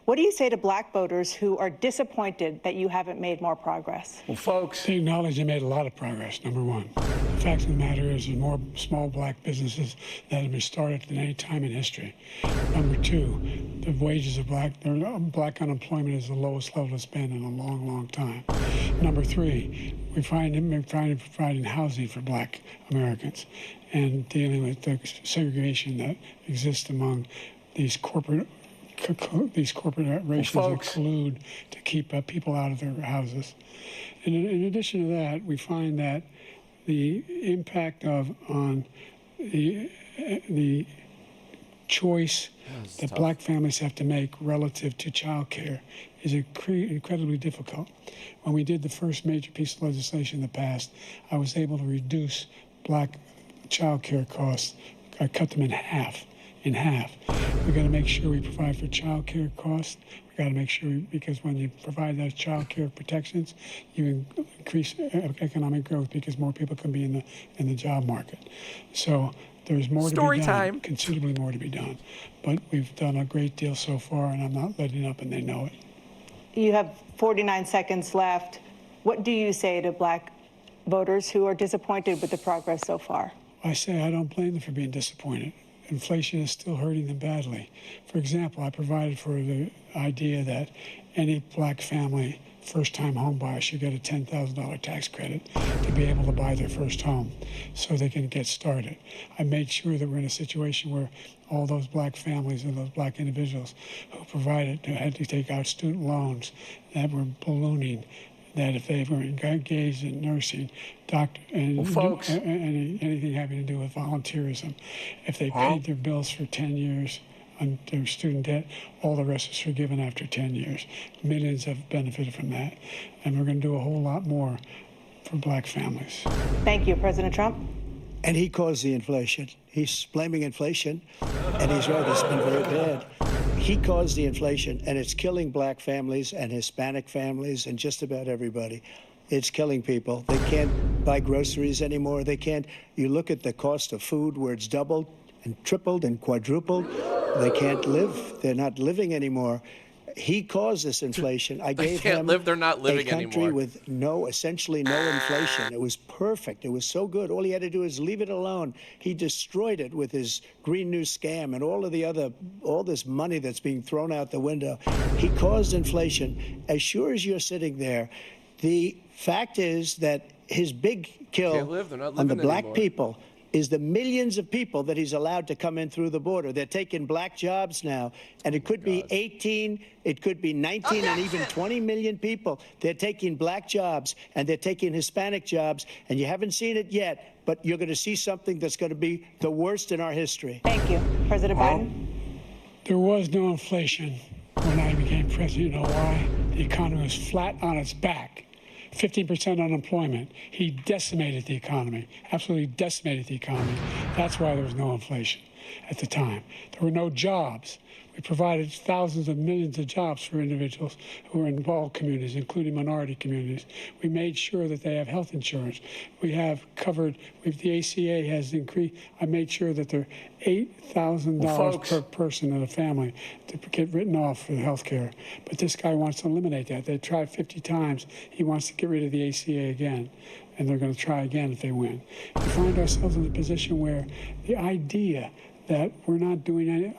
What do you say to black voters who are disappointed that you haven't made more progress? Well, folks, they acknowledge you made a lot of progress, number one. The fact of the matter is there's more small black businesses that have been started than any time in history. Number 2, the wages of black unemployment is the lowest level it's been in a long, long time. Number 3, we're trying to provide housing for black Americans and dealing with the segregation that exists among these corporate corporations that collude to keep people out of their houses. And in addition to that, we find that the impact on the choice that black families have to make relative to child care is incredibly difficult. When we did the first major piece of legislation in the past, I was able to reduce black child care costs. I cut them in half. We've got to make sure we provide for child care costs. We've got to make sure, because when you provide those child care protections, you increase economic growth because more people can be in the job market. So there's more to be done, considerably more to be done. But we've done a great deal so far, and I'm not letting up, and they know it. You have 49 seconds left. What do you say to black voters who are disappointed with the progress so far? I say I don't blame them for being disappointed. Inflation is still hurting them badly. For example, I provided for the idea that any black family first-time home buyers should get a $10,000 tax credit to be able to buy their first home so they can get started. I made sure that we're in a situation where all those black families and those black individuals who had to take out student loans that were ballooning, that if they were engaged in nursing, doctor, and anything having to do with volunteerism, if they paid their bills for 10 years on their student debt, all the rest is forgiven after 10 years. Millions have benefited from that, and we're going to do a whole lot more for black families. Thank you, President Trump. And he caused the inflation. He's blaming inflation, and he's right, it's been very bad. He caused the inflation, and it's killing black families and Hispanic families and just about everybody. It's killing people. They can't buy groceries anymore. They can't. You look at the cost of food where it's doubled and tripled and quadrupled. They can't live. They're not living anymore. He caused this inflation. I gave him they're not living a country anymore. with essentially no inflation. It was perfect. It was so good. All he had to do is leave it alone. He destroyed it with his Green New scam and all this money that's being thrown out the window. He caused inflation. As sure as you're sitting there, the fact is that his big kill on the black people is the millions of people that he's allowed to come in through the border. They're taking black jobs now, and it could be 18, it could be 19, and even 20 million people. They're taking black jobs, and they're taking Hispanic jobs, and you haven't seen it yet, but you're going to see something that's going to be the worst in our history. Thank you. President Biden? There was no inflation when I became president. You know why? The economy was flat on its back. 15% unemployment. He decimated the economy, absolutely decimated the economy. That's why there was no inflation at the time. There were no jobs. We provided thousands of millions of jobs for individuals who are in all communities, including minority communities. We made sure that they have health insurance. We have covered, the ACA has increased. I made sure that there are $8,000 per person in a family to get written off for health care. But this guy wants to eliminate that. They tried 50 times. He wants to get rid of the ACA again. And they're going to try again if they win. We find ourselves in a position where the idea that we're not doing any,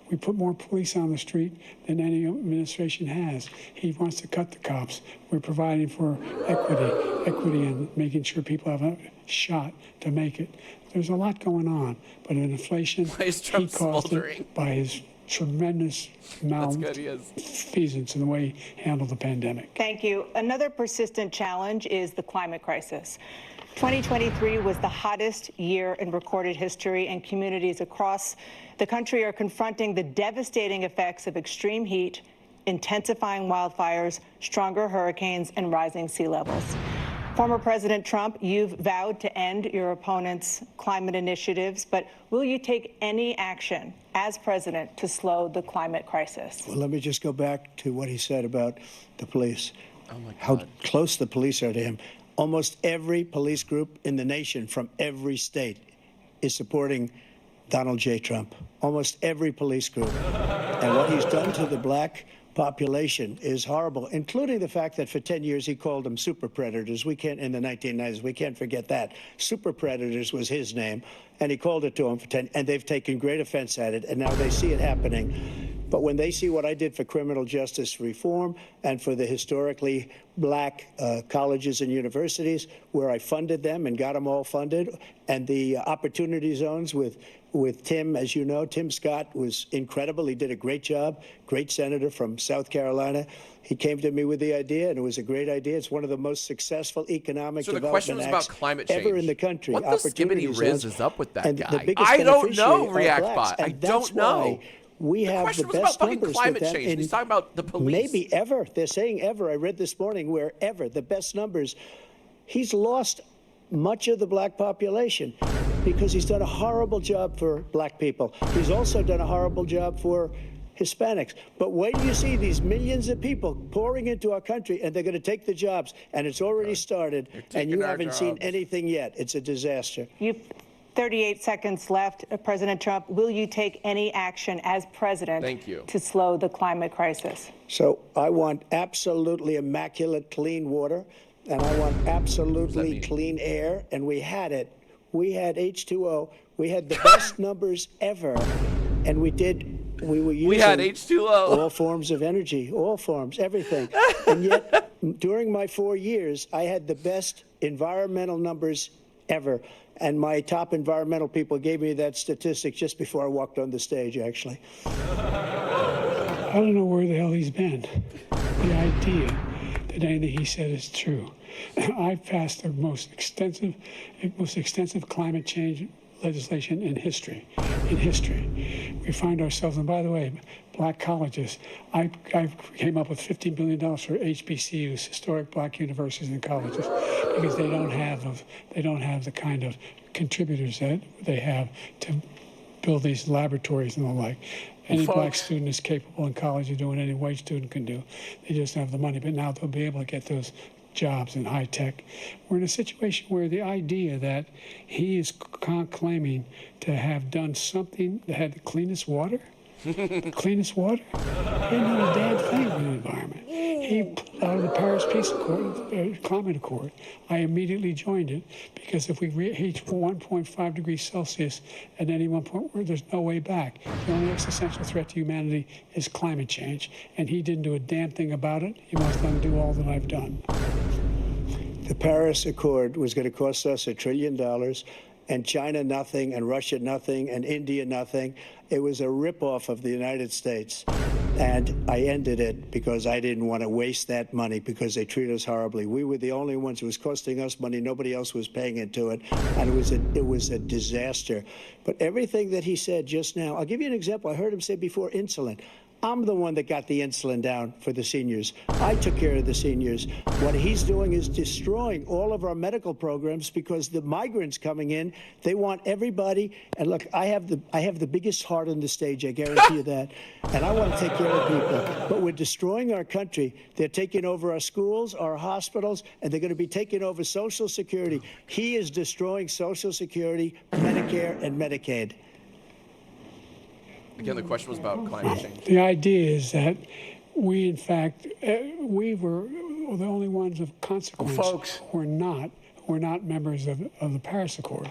we put more police on the street than any administration has. He wants to cut the cops. We're providing for equity and making sure people have a shot to make it. There's a lot going on, but in inflation, he caused it by his tremendous malfeasance in the way he handled the pandemic. Thank you. Another persistent challenge is the climate crisis. 2023 was the hottest year in recorded history, and communities across the country are confronting the devastating effects of extreme heat, intensifying wildfires, stronger hurricanes, and rising sea levels. Former President Trump, you've vowed to end your opponent's climate initiatives, but will you take any action as president to slow the climate crisis? Well, let me just go back to what he said about the police. Oh my God. How close the police are to him. Almost every police group in the nation from every state is supporting Donald J. Trump. Almost every police group. And what he's done to the black population is horrible, including the fact that for 10 years he called them super predators. We can't, in the 1990s, we can't forget that. Super predators was his name, and he called it to them for 10, and they've taken great offense at it, and now they see it happening. But when they see what I did for criminal justice reform and for the historically black colleges and universities, where I funded them and got them all funded, and the opportunity zones with Tim, as you know, Tim Scott was incredible. He did a great job, great senator from South Carolina. He came to me with the idea, and it was a great idea. It's one of the most successful economic development acts ever in the country. What the skibbity riz is up with that guy? I don't know, REACTBot. I don't know. We have the best numbers climate with them change. He's talking about the police. Maybe ever. They're saying ever. I read this morning where ever, the best numbers. He's lost much of the black population because he's done a horrible job for black people. He's also done a horrible job for Hispanics. But wait till you see these millions of people pouring into our country, and they're going to take the jobs, and it's already started, and you haven't seen anything yet. It's a disaster. 38 seconds left. President Trump, will you take any action as president to slow the climate crisis? So I want absolutely immaculate clean water, and I want absolutely clean air, and we had it. We had H2O. We had the best numbers ever, and we did we were using we had H2O. all forms of energy, all forms, everything. And yet, during my 4 years, I had the best environmental numbers ever. And my top environmental people gave me that statistic just before I walked on the stage, actually. I don't know where the hell he's been. The idea that anything he said is true. I've passed the most extensive climate change legislation in history. We find ourselves, and by the way, black colleges, I came up with $50 billion for HBCUs, historic black universities and colleges, because they don't have the kind of contributors that they have to build these laboratories and the like. Any black student is capable in college of doing any white student can do. They just don't have the money. But now they'll be able to get those jobs in high tech. We're in a situation where the idea that he is claiming to have done something that had the cleanest water, he didn't do a damn thing for the environment. He pulled out of the Paris Peace Accord, Climate Accord. I immediately joined it because if we reach 1.5 degrees Celsius at any one point, there's no way back. The only existential threat to humanity is climate change, and he didn't do a damn thing about it. He must undo all that I've done. The Paris Accord was going to cost us $1 trillion, and China nothing, and Russia nothing, and India nothing. It was a ripoff of the United States. And I ended it because I didn't want to waste that money because they treat us horribly. We were the only ones who was costing us money. Nobody else was paying into it. And it was a disaster. But everything that he said just now, I'll give you an example. I heard him say before insulin. I'm the one that got the insulin down for the seniors. I took care of the seniors. What he's doing is destroying all of our medical programs because the migrants coming in, they want everybody. And look, I have the biggest heart on the stage, I guarantee you that. And I want to take care of people. But we're destroying our country. They're taking over our schools, our hospitals, and they're going to be taking over Social Security. He is destroying Social Security, Medicare, and Medicaid. Again, the question was about climate change. The idea is that we, in fact, we were the only ones of consequence who are not members of the Paris Accord.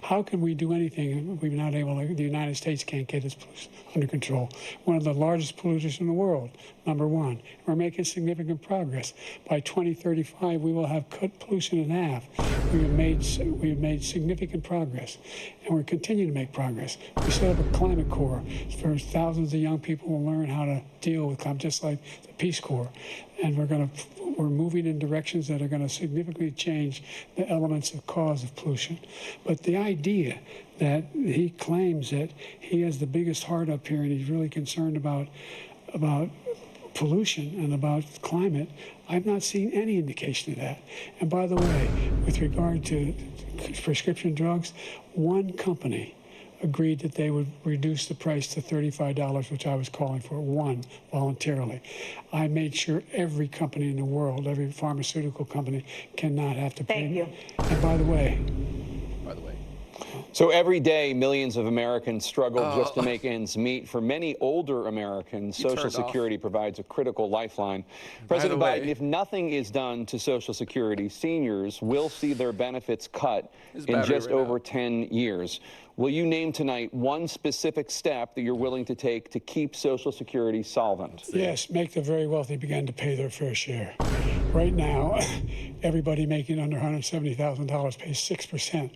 How can we do anything if we're not able to, the United States can't get its pollution under control? One of the largest polluters in the world, #1. We're making significant progress. By 2035, we will have cut pollution in half. We have made significant progress, and we're continuing to make progress. We set up a climate corps for thousands of young people will learn how to deal with climate, just like the Peace Corps. And we're moving in directions that are going to significantly change the elements of cause of pollution. But the idea that he claims that he has the biggest heart up here and he's really concerned about pollution and about climate, I've not seen any indication of that. And by the way, with regard to prescription drugs, one company agreed that they would reduce the price to $35, which I was calling for, one, voluntarily. I made sure every company in the world, every pharmaceutical company, cannot have to pay. Thank you. And by the way. So every day, millions of Americans struggle just to make ends meet. For many older Americans, Social Security provides a critical lifeline. President Biden, if nothing is done to Social Security, seniors will see their benefits cut in just over 10 years. Will you name tonight one specific step that you're willing to take to keep Social Security solvent? Yes, make the very wealthy begin to pay their fair share. Right now, everybody making under $170,000 pays 6%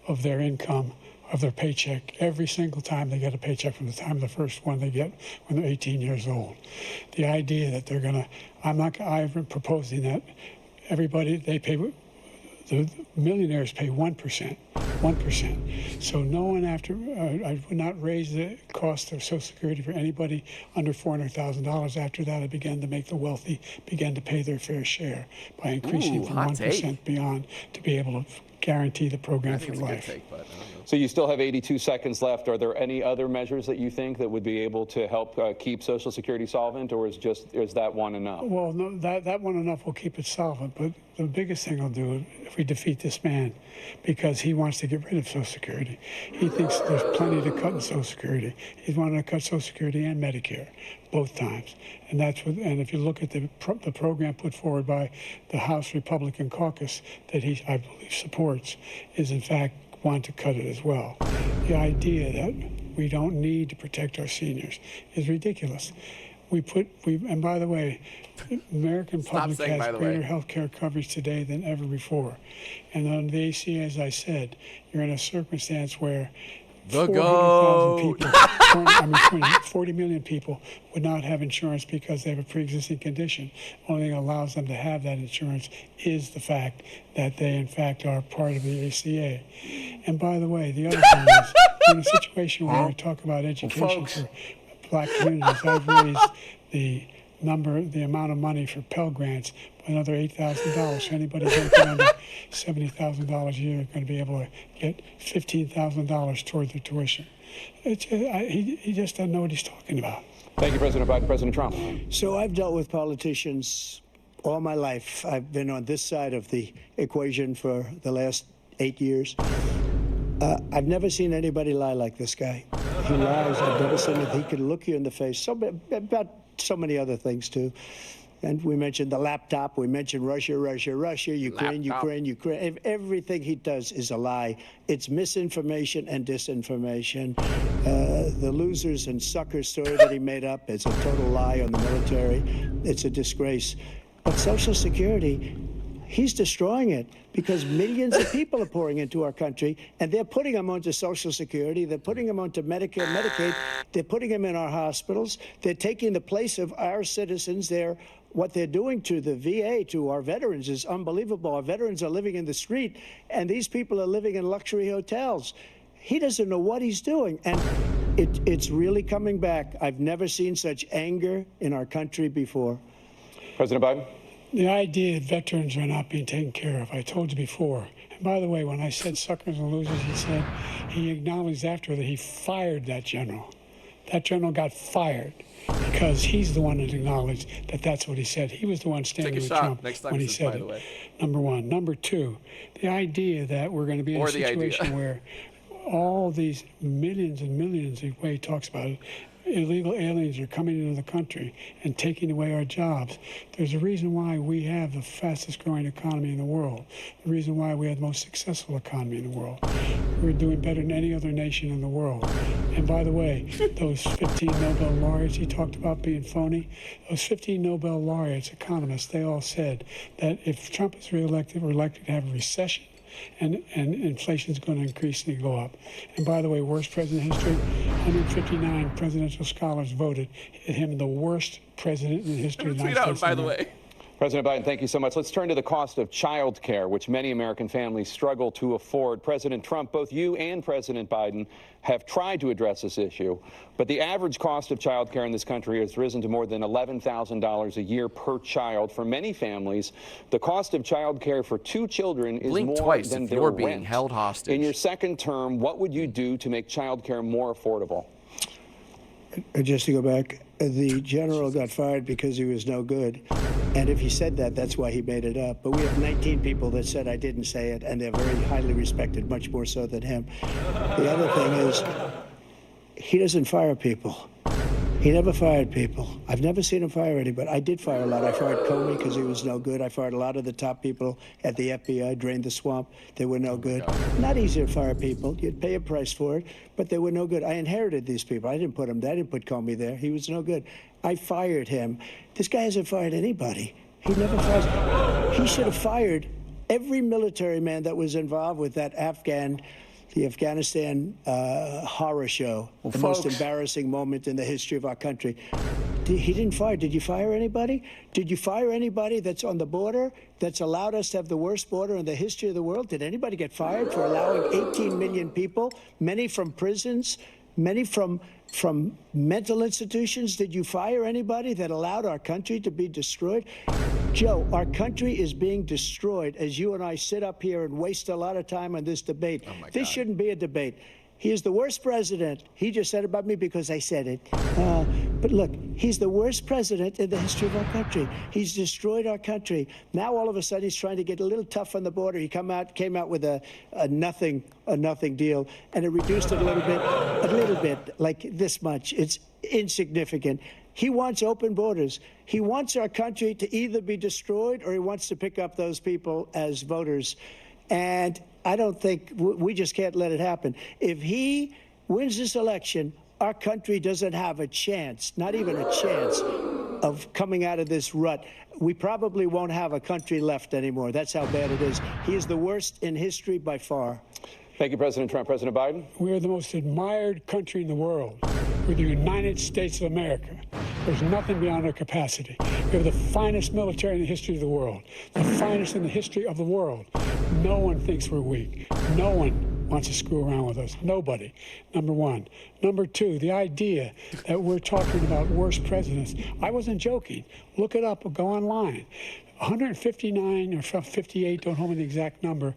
of their income, of their paycheck, every single time they get a paycheck from the time of the first one they get when they're 18 years old. The idea that they're going to, I've been proposing that everybody, they pay, the millionaires pay 1%. So no one I would not raise the cost of Social Security for anybody under $400,000. After that, I began to make the wealthy begin to pay their fair share by increasing from 1% beyond to be able to guarantee the program for life. So you still have 82 seconds left. Are there any other measures that you think that would be able to help keep Social Security solvent, or is that one enough? Well, no, that one enough will keep it solvent, but the biggest thing I'll do if we defeat this man, because he wants to get rid of Social Security. He thinks there's plenty to cut in Social Security. He's wanting to cut Social Security and Medicare both times. And and if you look at the program put forward by the House Republican caucus that I believe supports, is in fact want to cut it as well. The idea that we don't need to protect our seniors is ridiculous. And by the way, American public has greater health care coverage today than ever before. And on the ACA, as I said, you're in a circumstance where 400,000 people, 40 million people would not have insurance because they have a pre-existing condition. Only thing that allows them to have that insurance is the fact that they, in fact, are part of the ACA. And by the way, the other thing is, in a situation where we talk about education for black communities, I've raised the amount of money for Pell Grants by another $8,000. So anybody making under $70,000 a year is going to be able to get $15,000 toward their tuition. He just doesn't know what he's talking about. Thank you, President Biden. President Trump. So I've dealt with politicians all my life. I've been on this side of the equation for the last 8 years. I've never seen anybody lie like this guy. He lies. I've never seen it. He can look you in the face. About so many other things, too. And we mentioned the laptop. We mentioned Russia, Ukraine. Everything he does is a lie. It's misinformation and disinformation. The losers and suckers story that he made up is a total lie on the military. It's a disgrace. But Social Security, he's destroying it because millions of people are pouring into our country, and they're putting them onto Social Security. They're putting them onto Medicare, Medicaid. They're putting them in our hospitals. They're taking the place of our citizens. What they're doing to the VA, to our veterans, is unbelievable. Our veterans are living in the street, and these people are living in luxury hotels. He doesn't know what he's doing, and it's really coming back. I've never seen such anger in our country before. President Biden? The idea that veterans are not being taken care of, I told you before. And by the way, when I said suckers and losers, he acknowledged after that he fired that general. That general got fired because he's the one that acknowledged that that's what he said. He was the one standing with Trump when he said it. Number one. Number two, the idea that we're going to be in a situation where all these millions and millions, the way he talks about it, illegal aliens are coming into the country and taking away our jobs. There's a reason why we have the fastest growing economy in the world. The reason why we have the most successful economy in the world. We're doing better than any other nation in the world. And by the way, those 15 Nobel laureates he talked about being phony, those 15 Nobel laureates, economists, they all said that if Trump is reelected, we're likely to have a recession. And inflation is going to increasingly go up. And by the way, worst president in history, 159 presidential scholars voted him the worst president in the history of the United States. By the way. President Biden, thank you so much. Let's turn to the cost of child care, which many American families struggle to afford. President Trump, both you and President Biden have tried to address this issue, but the average cost of child care in this country has risen to more than $11,000 a year per child. For many families, the cost of child care for 2 children is more than their rent. Being held hostage. In your second term, what would you do to make child care more affordable? Just to go back, the general got fired because he was no good. And if he said that, that's why he made it up. But we have 19 people that said I didn't say it, and they're very highly respected, much more so than him. The other thing is, he doesn't fire people. He never fired people. I've never seen him fire anybody. I did fire a lot. I fired Comey because he was no good. I fired a lot of the top people at the FBI, drained the swamp. They were no good. Not easy to fire people. You'd pay a price for it, but they were no good. I inherited these people. I didn't put them there. I didn't put Comey there. He was no good. I fired him. This guy hasn't fired anybody. He never fires. He should have fired every military man that was involved with that the Afghanistan horror show, the most embarrassing moment in the history of our country. He didn't fire. Did you fire anybody? Did you fire anybody that's on the border that's allowed us to have the worst border in the history of the world? Did anybody get fired for allowing 18 million people, many from prisons, many from mental institutions? Did you fire anybody that allowed our country to be destroyed? Joe, our country is being destroyed as you and I sit up here and waste a lot of time on this debate. This shouldn't be a debate. He is the worst president. He just said about me because I said it. But look, he's the worst president in the history of our country. He's destroyed our country. Now all of a sudden he's trying to get a little tough on the border. He came out with a nothing deal, and it reduced it a little bit, like this much. It's insignificant. He wants open borders. He wants our country to either be destroyed or he wants to pick up those people as voters. And I don't think we just can't let it happen. If he wins this election, our country doesn't have a chance, not even a chance, of coming out of this rut. We probably won't have a country left anymore. That's how bad it is. He is the worst in history by far. Thank you, President Trump. President Biden? We are the most admired country in the world. We're the United States of America. There's nothing beyond our capacity. We have the finest military in the history of the world, the finest in the history of the world. No one thinks we're weak. No one wants to screw around with us. Nobody, number one. Number two, the idea that we're talking about worst presidents. I wasn't joking. Look it up or go online. 159 or 58, don't hold me the exact number,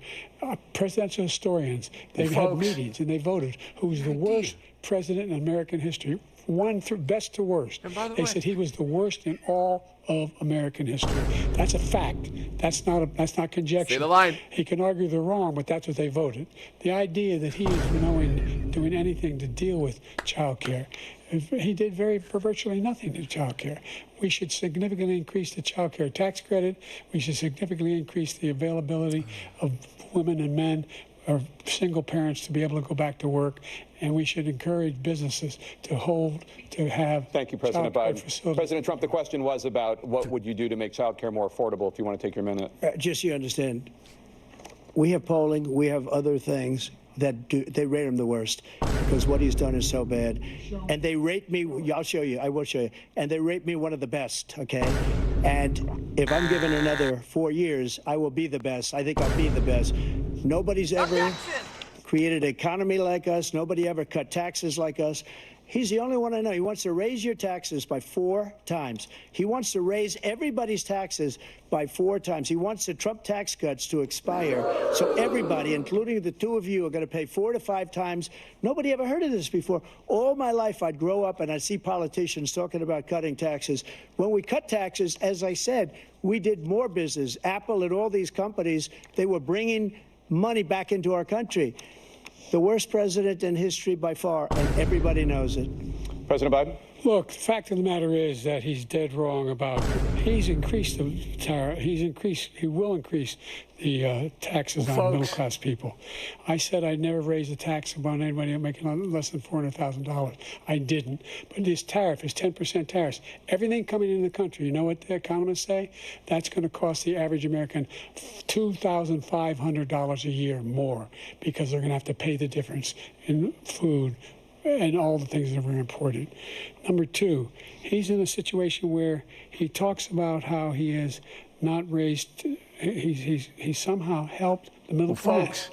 presidential historians, they've had meetings and they voted who's the worst president in American history, best to worst. They said he was the worst in all of American history. That's a fact. That's not conjecture. Say the line. He can argue they're wrong, but that's what they voted. The idea that he is doing anything to deal with child care, he did virtually nothing to child care. We should significantly increase the child care tax credit. We should significantly increase the availability of women and men or single parents to be able to go back to work. And we should encourage businesses to have. Thank you, President Biden. President Trump, the question was about what would you do to make child care more affordable, if you want to take your minute. Just so you understand, we have polling, we have other things that they rate him the worst because what he's done is so bad. And they rate me, I'll show you, I will show you, and they rate me one of the best, okay? And if I'm given another 4 years, I will be the best. I think I'll be the best. Nobody's ever created an economy like us. Nobody ever cut taxes like us. He's the only one I know. He wants to raise your taxes by 4 times. He wants to raise everybody's taxes by 4 times. He wants the Trump tax cuts to expire. So everybody, including the two of you, are going to pay 4 to 5 times. Nobody ever heard of this before. All my life, I'd grow up and I'd see politicians talking about cutting taxes. When we cut taxes, as I said, we did more business. Apple and all these companies, they were bringing money back into our country. The worst president in history by far, and everybody knows it. President Biden? Look, the fact of the matter is that he's dead wrong about, he's increased the tariff, he will increase the taxes on middle-class people. I said I'd never raise a tax on anybody making less than $400,000. I didn't. But this tariff is 10% tariffs. Everything coming into the country, you know what the economists say? That's going to cost the average American $2,500 a year more because they're going to have to pay the difference in food and all the things that are very important. Number two, he's in a situation where he talks about how he has not raised, he's somehow helped the middle class.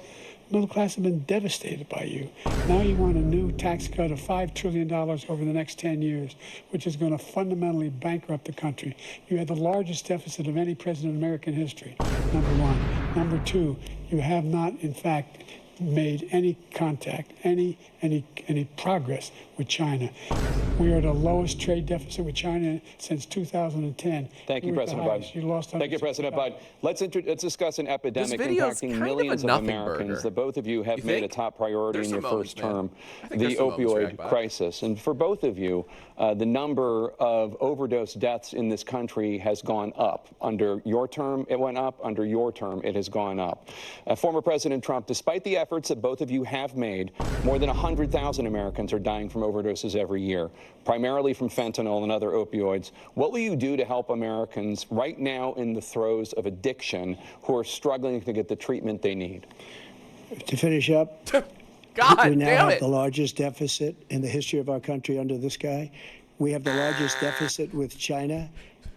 Middle class have been devastated by you. Now you want a new tax cut of $5 trillion over the next 10 years, which is going to fundamentally bankrupt the country. You had the largest deficit of any president in American history, number one. Number two, you have not, in fact, made any contact, any progress with China. We are the lowest trade deficit with China since 2010. Thank you, President Biden. Thank you, President Biden. Let's discuss an epidemic impacting millions of Americans that both of you have made a top priority in your first term, the opioid crisis. And for both of you, the number of overdose deaths in this country has gone up. Under your term, it went up. Under your term, it has gone up. Former President Trump, despite the efforts that both of you have made, more than 100,000 Americans are dying from overdoses every year, primarily from fentanyl and other opioids. What will you do to help Americans right now in the throes of addiction who are struggling to get the treatment they need? To finish up, we now have the largest deficit in the history of our country under this guy. We have the largest deficit with China.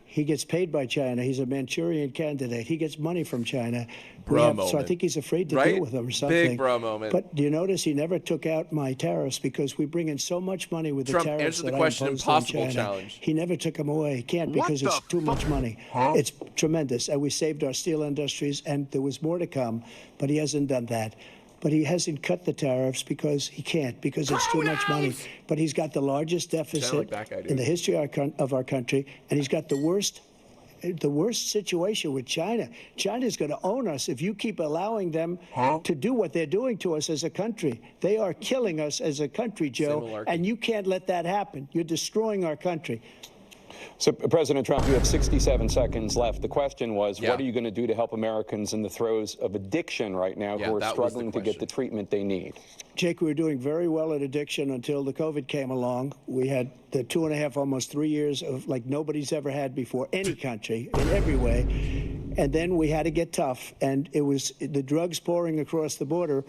He gets paid by China. He's a Manchurian candidate. He gets money from China. So I think he's afraid to deal with them or something. Big bro moment. But do you notice he never took out my tariffs because we bring in so much money with the tariffs that I imposed on China. Challenge. He never took them away. He can't because it's too much money. It's tremendous. And we saved our steel industries, and there was more to come, but he hasn't done that. But he hasn't cut the tariffs because he can't, because it's too much money. But he's got the largest deficit in the history of our country, and he's got the worst situation with China. China's going to own us if you keep allowing them to do what they're doing to us as a country. They are killing us as a country, Joe, and you can't let that happen. You're destroying our country. So, President Trump, you have 67 seconds left. The question was, what are you going to do to help Americans in the throes of addiction right now who are struggling to get the treatment they need? Jake, we were doing very well at addiction until the COVID came along. We had the 2.5, almost 3 years of like nobody's ever had before, any country, in every way. And then we had to get tough. And it was the drugs pouring across the border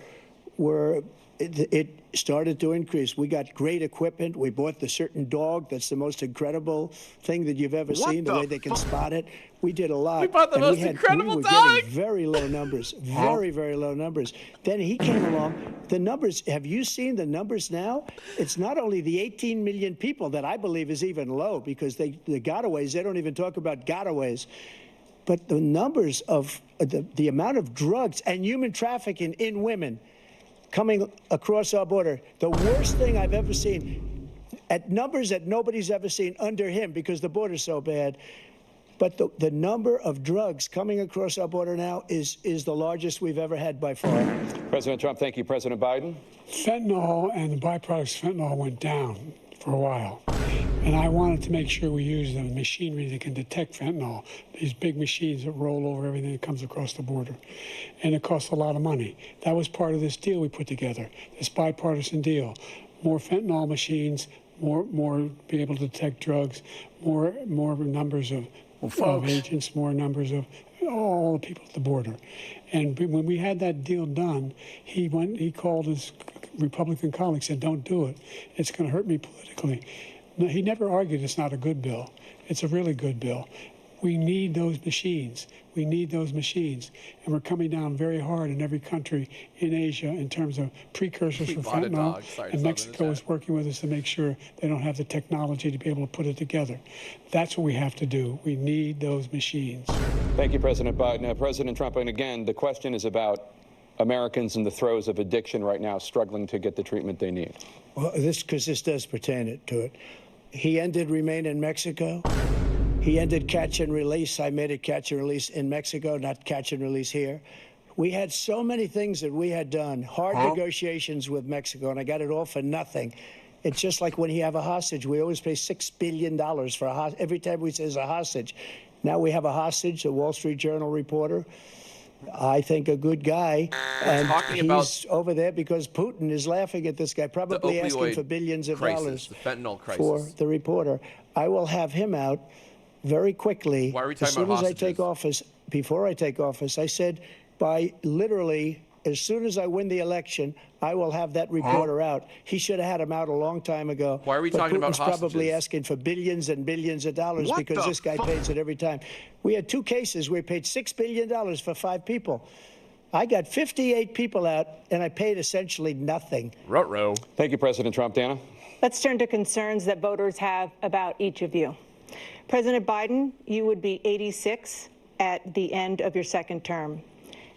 were, it started to increase. We got great equipment. We bought the certain dog that's the most incredible thing that you've ever seen, the way they can spot it. We did a lot. We bought the most incredible we were dog. Getting very low numbers, very, very low numbers. Then he came along. The numbers, have you seen the numbers now? It's not only the 18 million people that I believe is even low, because the gotaways, they don't even talk about gotaways. But the numbers of the amount of drugs and human trafficking in women coming across our border, the worst thing I've ever seen, at numbers that nobody's ever seen under him because the border's so bad. But the number of drugs coming across our border now is the largest we've ever had by far. President Trump, thank you. President Biden? Fentanyl and the byproducts of fentanyl went down for a while. And I wanted to make sure we use the machinery that can detect fentanyl, these big machines that roll over everything that comes across the border. And it costs a lot of money. That was part of this deal we put together, this bipartisan deal. More fentanyl machines, more be able to detect drugs, more numbers of agents, more numbers of all the people at the border. And when we had that deal done, he called his Republican colleagues and said, don't do it. It's going to hurt me politically. No, he never argued it's not a good bill. It's a really good bill. We need those machines. We need those machines. And we're coming down very hard in every country in Asia in terms of precursors for fentanyl. And Mexico is working with us to make sure they don't have the technology to be able to put it together. That's what we have to do. We need those machines. Thank you, President Biden. President Trump, and again, the question is about Americans in the throes of addiction right now struggling to get the treatment they need. Well, because this does pertain to it. He ended Remain in Mexico. He ended catch and release. I made it catch and release in Mexico, not catch and release here. We had so many things that we had done, hard negotiations with Mexico, and I got it all for nothing. It's just like when you have a hostage. We always pay $6 billion for a hostage. Every time we say there's a hostage. Now we have a hostage, a Wall Street Journal reporter. I think a good guy, and he's over there because Putin is laughing at this guy, probably asking for billions of dollars the fentanyl crisis. For the reporter. I will have him out very quickly. Why are we talking as soon about as hostages? I take office. Before I take office, I said by literally as soon as I win the election, I will have that reporter out. He should have had him out a long time ago. Why are we talking about hostages? Probably asking for billions and billions of dollars because this guy pays it every time. We had 2 cases where we paid $6 billion for 5 people. I got 58 people out, and I paid essentially nothing. Ruh-roh. Thank you, President Trump. Dana? Let's turn to concerns that voters have about each of you. President Biden, you would be 86 at the end of your 2nd term.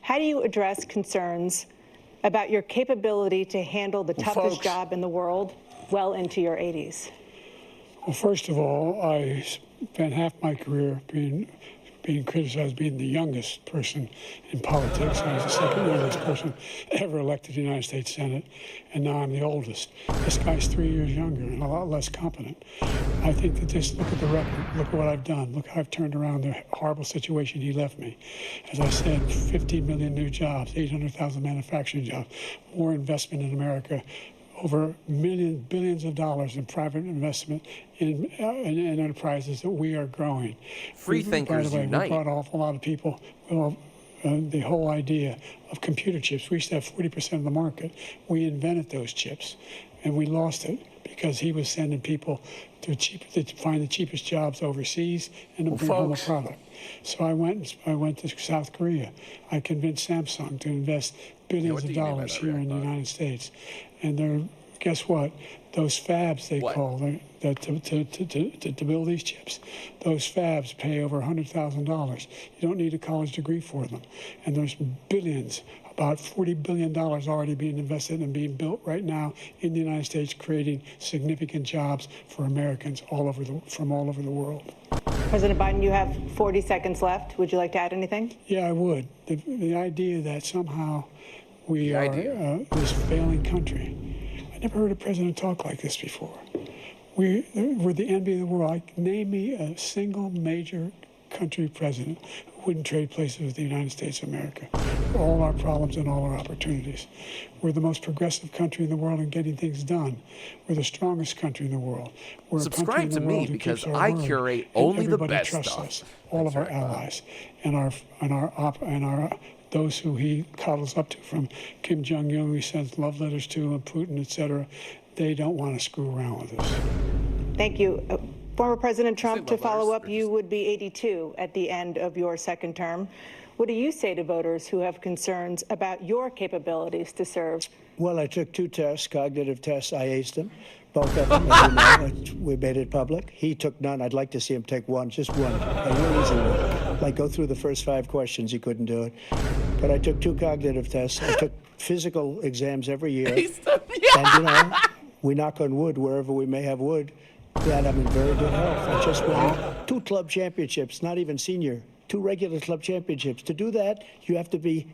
How do you address concerns about your capability to handle the toughest job in the world well into your 80s? Well, first of all, I spent half my career being criticized being the youngest person in politics. I was the 2nd youngest person ever elected to the United States Senate, and now I'm the oldest. This guy's 3 years younger and a lot less competent. I think that just look at the record, look at what I've done, look how I've turned around the horrible situation he left me. As I said, 15 million new jobs, 800,000 manufacturing jobs, more investment in America, over billions of dollars in private investment in enterprises that we are growing. Free thinkers by the way, unite. We brought off a lot of people. Well, the whole idea of computer chips. We used to have 40% of the market. We invented those chips, and we lost it because he was sending people to find the cheapest jobs overseas and to bring home a product. So I went to South Korea. I convinced Samsung to invest billions of dollars here in the United States. And guess what? Those fabs, they call them, to build these chips, those fabs pay over $100,000. You don't need a college degree for them. And there's billions, about $40 billion already being invested and being built right now in the United States, creating significant jobs for Americans from all over the world. President Biden, you have 40 seconds left. Would you like to add anything? Yeah, I would. The idea that somehow we are this failing country. I never heard a president talk like this before. We're the envy of the world. Name me a single major country president who wouldn't trade places with the United States of America for all our problems and all our opportunities. We're the most progressive country in the world in getting things done. We're the strongest country in the world. We're Subscribe to me because I curate only the best trusts stuff. Us, all of our allies and those who he coddles up to, from Kim Jong-un, who he sends love letters to, and Putin, etc. They don't want to screw around with us. Thank you. Former President Trump, to follow up, you would be 82 at the end of your second term. What do you say to voters who have concerns about your capabilities to serve? Well, I took 2 tests, cognitive tests. I aced them, both of them. As you know, we made it public. He took none. I'd like to see him take one, just one, a real easy one. Like go through the first 5 questions. He couldn't do it. But I took 2 cognitive tests. I took physical exams every year. And, you know, we knock on wood wherever we may have wood, that I'm in very good health. I just won 2 club championships, not even senior, 2 regular club championships. To do that, you have to be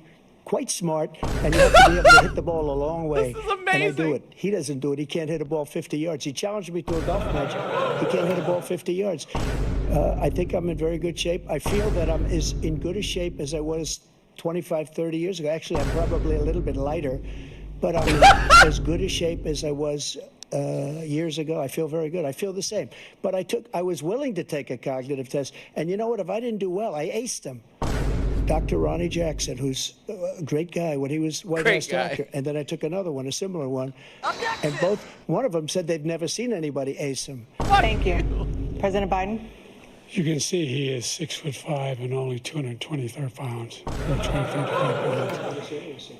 quite smart, and you have to be able to hit the ball a long way. This is amazing. And I do it. He doesn't do it. He can't hit a ball 50 yards. He challenged me to a golf match. He can't hit a ball 50 yards. I think I'm in very good shape. I feel that I'm as in good a shape as I was 25, 30 years ago. Actually, I'm probably a little bit lighter, but I'm in as good a shape as I was years ago. I feel very good. I feel the same. But I was willing to take a cognitive test. And you know what? If I didn't do well, I aced him. Dr. Ronnie Jackson, who's a great guy when he was White House doctor. And then I took another one, a similar one. And one of them said they've never seen anybody ace him. Thank you. President Biden? You can see he is 6'5" and only 223 pounds. Or 235 pounds.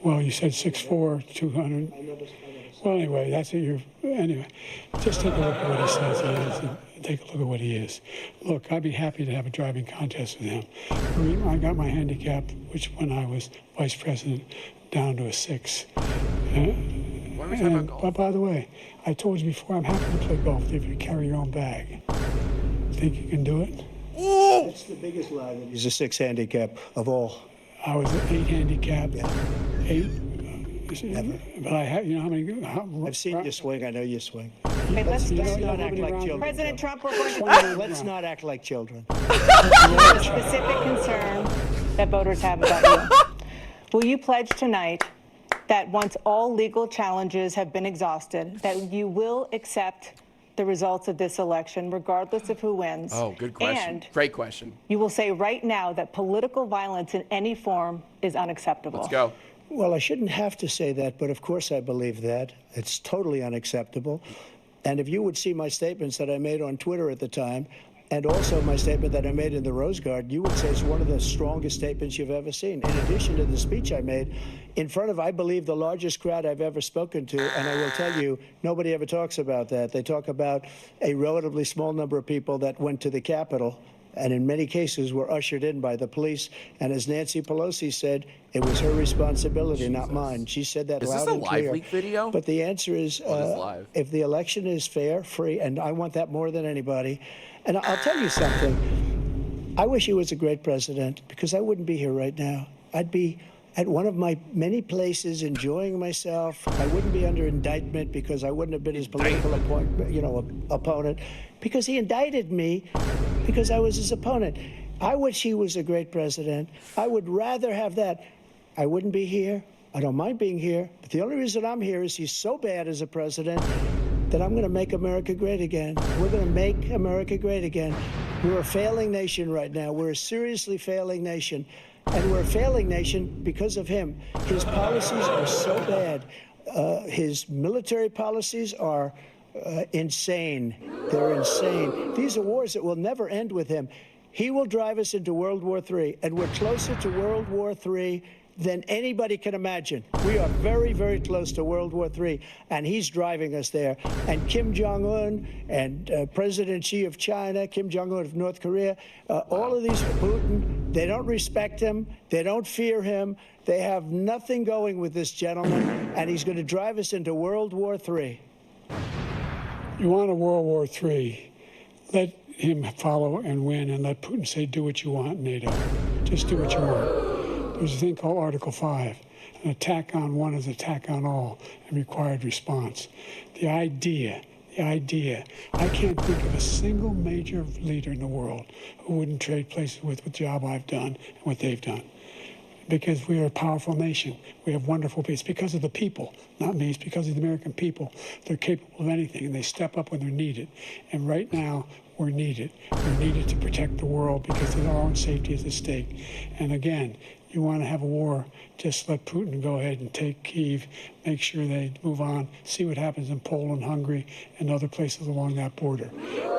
Well, you said 6'4", 200. Well, anyway, that's what you're. Anyway, just take a look at what he says he is, and take a look at what he is. Look, I'd be happy to have a driving contest with him. I got my handicap, which when I was vice president, down to a 6. But by the way, I told you before, I'm happy to play golf if you carry your own bag. Think you can do it? That's the biggest lie. That he's a 6 handicap of all. I was an 8 handicap. Yeah. 8. Never. But I have, you know how many? I've seen you swing. I know you swing. Okay, let's not act like children. President Trump, we're going to let's not act like children. a specific concern that voters have about you. Will you pledge tonight that once all legal challenges have been exhausted, that you will accept the results of this election, regardless of who wins? Oh, good question. And great question. You will say right now that political violence in any form is unacceptable. Let's go. Well, I shouldn't have to say that, but of course I believe that. It's totally unacceptable. And if you would see my statements that I made on Twitter at the time, and also my statement that I made in the Rose Garden, you would say it's one of the strongest statements you've ever seen. In addition to the speech I made in front of, I believe, the largest crowd I've ever spoken to, and I will tell you, nobody ever talks about that. They talk about a relatively small number of people that went to the Capitol, and in many cases were ushered in by the police. And as Nancy Pelosi said, it was her responsibility, not mine. She said that loud and clear. Is this a live leak video? But the answer is, if the election is fair, free, and I want that more than anybody. And I'll tell you something. I wish he was a great president, because I wouldn't be here right now. I'd be at one of my many places enjoying myself. I wouldn't be under indictment because I wouldn't have been his political opponent, because he indicted me because I was his opponent. I wish he was a great president. I would rather have that. I wouldn't be here. I don't mind being here. But the only reason I'm here is he's so bad as a president that I'm going to make America great again. We're going to make America great again. We're a failing nation right now. We're a seriously failing nation. And we're a failing nation because of him. His policies are so bad. His military policies are insane. They're insane. These are wars that will never end with him. He will drive us into World War III, and we're closer to World War III than anybody can imagine. We are very, very close to World War III, and he's driving us there. And Kim Jong-un and President Xi of China, Kim Jong-un of North Korea, all of these, Putin, they don't respect him. They don't fear him. They have nothing going with this gentleman, and he's going to drive us into World War III. You want a World War III, let him follow and win, and let Putin say, do what you want, NATO. Just do what you want. There's a thing called Article 5. An attack on one is an attack on all, and required response. The idea The idea, I can't think of a single major leader in the world who wouldn't trade places with the job I've done and what they've done. Because we are a powerful nation. We have wonderful people. It's because of the people, not me. It's because of the American people. They're capable of anything, and they step up when they're needed. And right now, we're needed. We're needed to protect the world because our own safety is at stake. And again, you want to have a war, just let Putin go ahead and take Kyiv, make sure they move on, see what happens in Poland, Hungary, and other places along that border.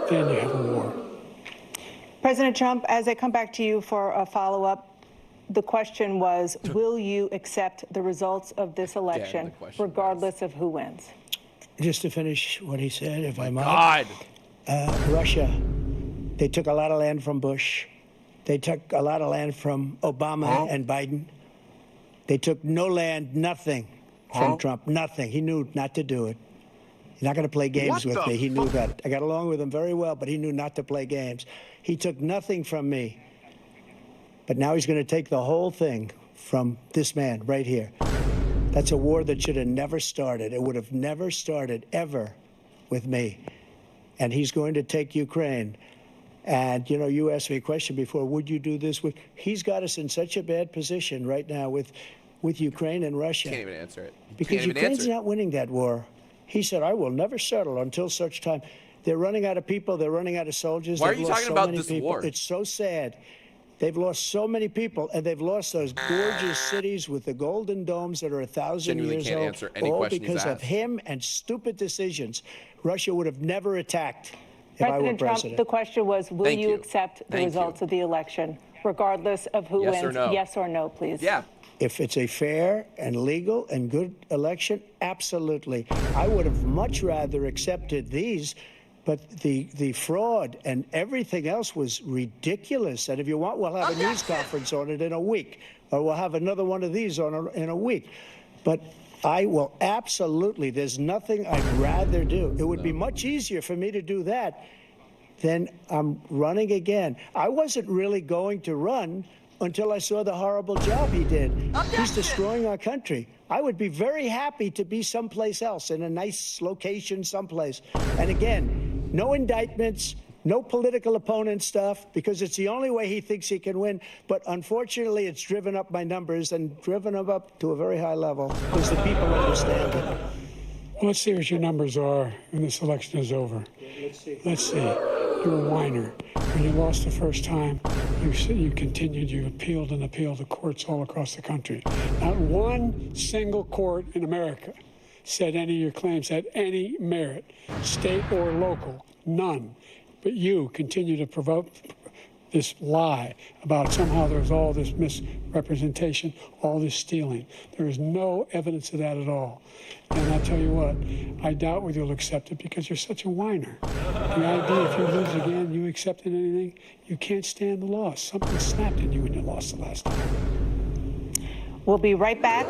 Then you have a war. President Trump, as I come back to you for a follow-up, the question was, will you accept the results of this election, regardless of who wins? Just to finish what he said, if I might. Russia, they took a lot of land from Bush. They took a lot of land from Obama and Biden. They took no land, nothing from Trump, nothing. He knew not to do it. He's not going to play games with me. He knew that. I got along with him very well, but he knew not to play games. He took nothing from me. But now he's going to take the whole thing from this man right here. That's a war that should have never started. It would have never started ever with me. And he's going to take Ukraine. And, you know, you asked me a question before, would you do this? He's got us in such a bad position right now with Ukraine and Russia. Can't even answer it. Because Ukraine's not winning that war. He said, I will never settle until such time. They're running out of people. They're running out of soldiers. Why are you talking about this war? It's so sad. They've lost so many people, and they've lost those gorgeous cities with the golden domes that are 1,000 years old, all because of him and stupid decisions. Russia would have never attacked if I were president. President Trump, the question was, will you accept the results of the election, regardless of who wins? Yes or no, please. Yeah. If it's a fair and legal and good election, absolutely. I would have much rather accepted these. But the fraud and everything else was ridiculous. And if you want, we'll have a news conference on it in a week. Or we'll have another one of these in a week. But I will absolutely, there's nothing I'd rather do. It would be much easier for me to do that than I'm running again. I wasn't really going to run until I saw the horrible job he did. He's destroying our country. I would be very happy to be someplace else, in a nice location someplace. And again, no indictments, no political opponent stuff, because it's the only way he thinks he can win. But unfortunately, it's driven up my numbers and driven them up to a very high level because the people understand it. Well, let's see what your numbers are when this election is over. Let's see. You're a whiner. When you lost the first time, you continued, you appealed and appealed to courts all across the country. Not one single court in America said any of your claims had any merit, state or local, none. But you continue to provoke this lie about somehow there's all this misrepresentation, all this stealing. There is no evidence of that at all. And I tell you what, I doubt whether you'll accept it because you're such a whiner. The idea if you lose again, you accepting anything, you can't stand the loss. Something snapped in you when you lost the last time. We'll be right back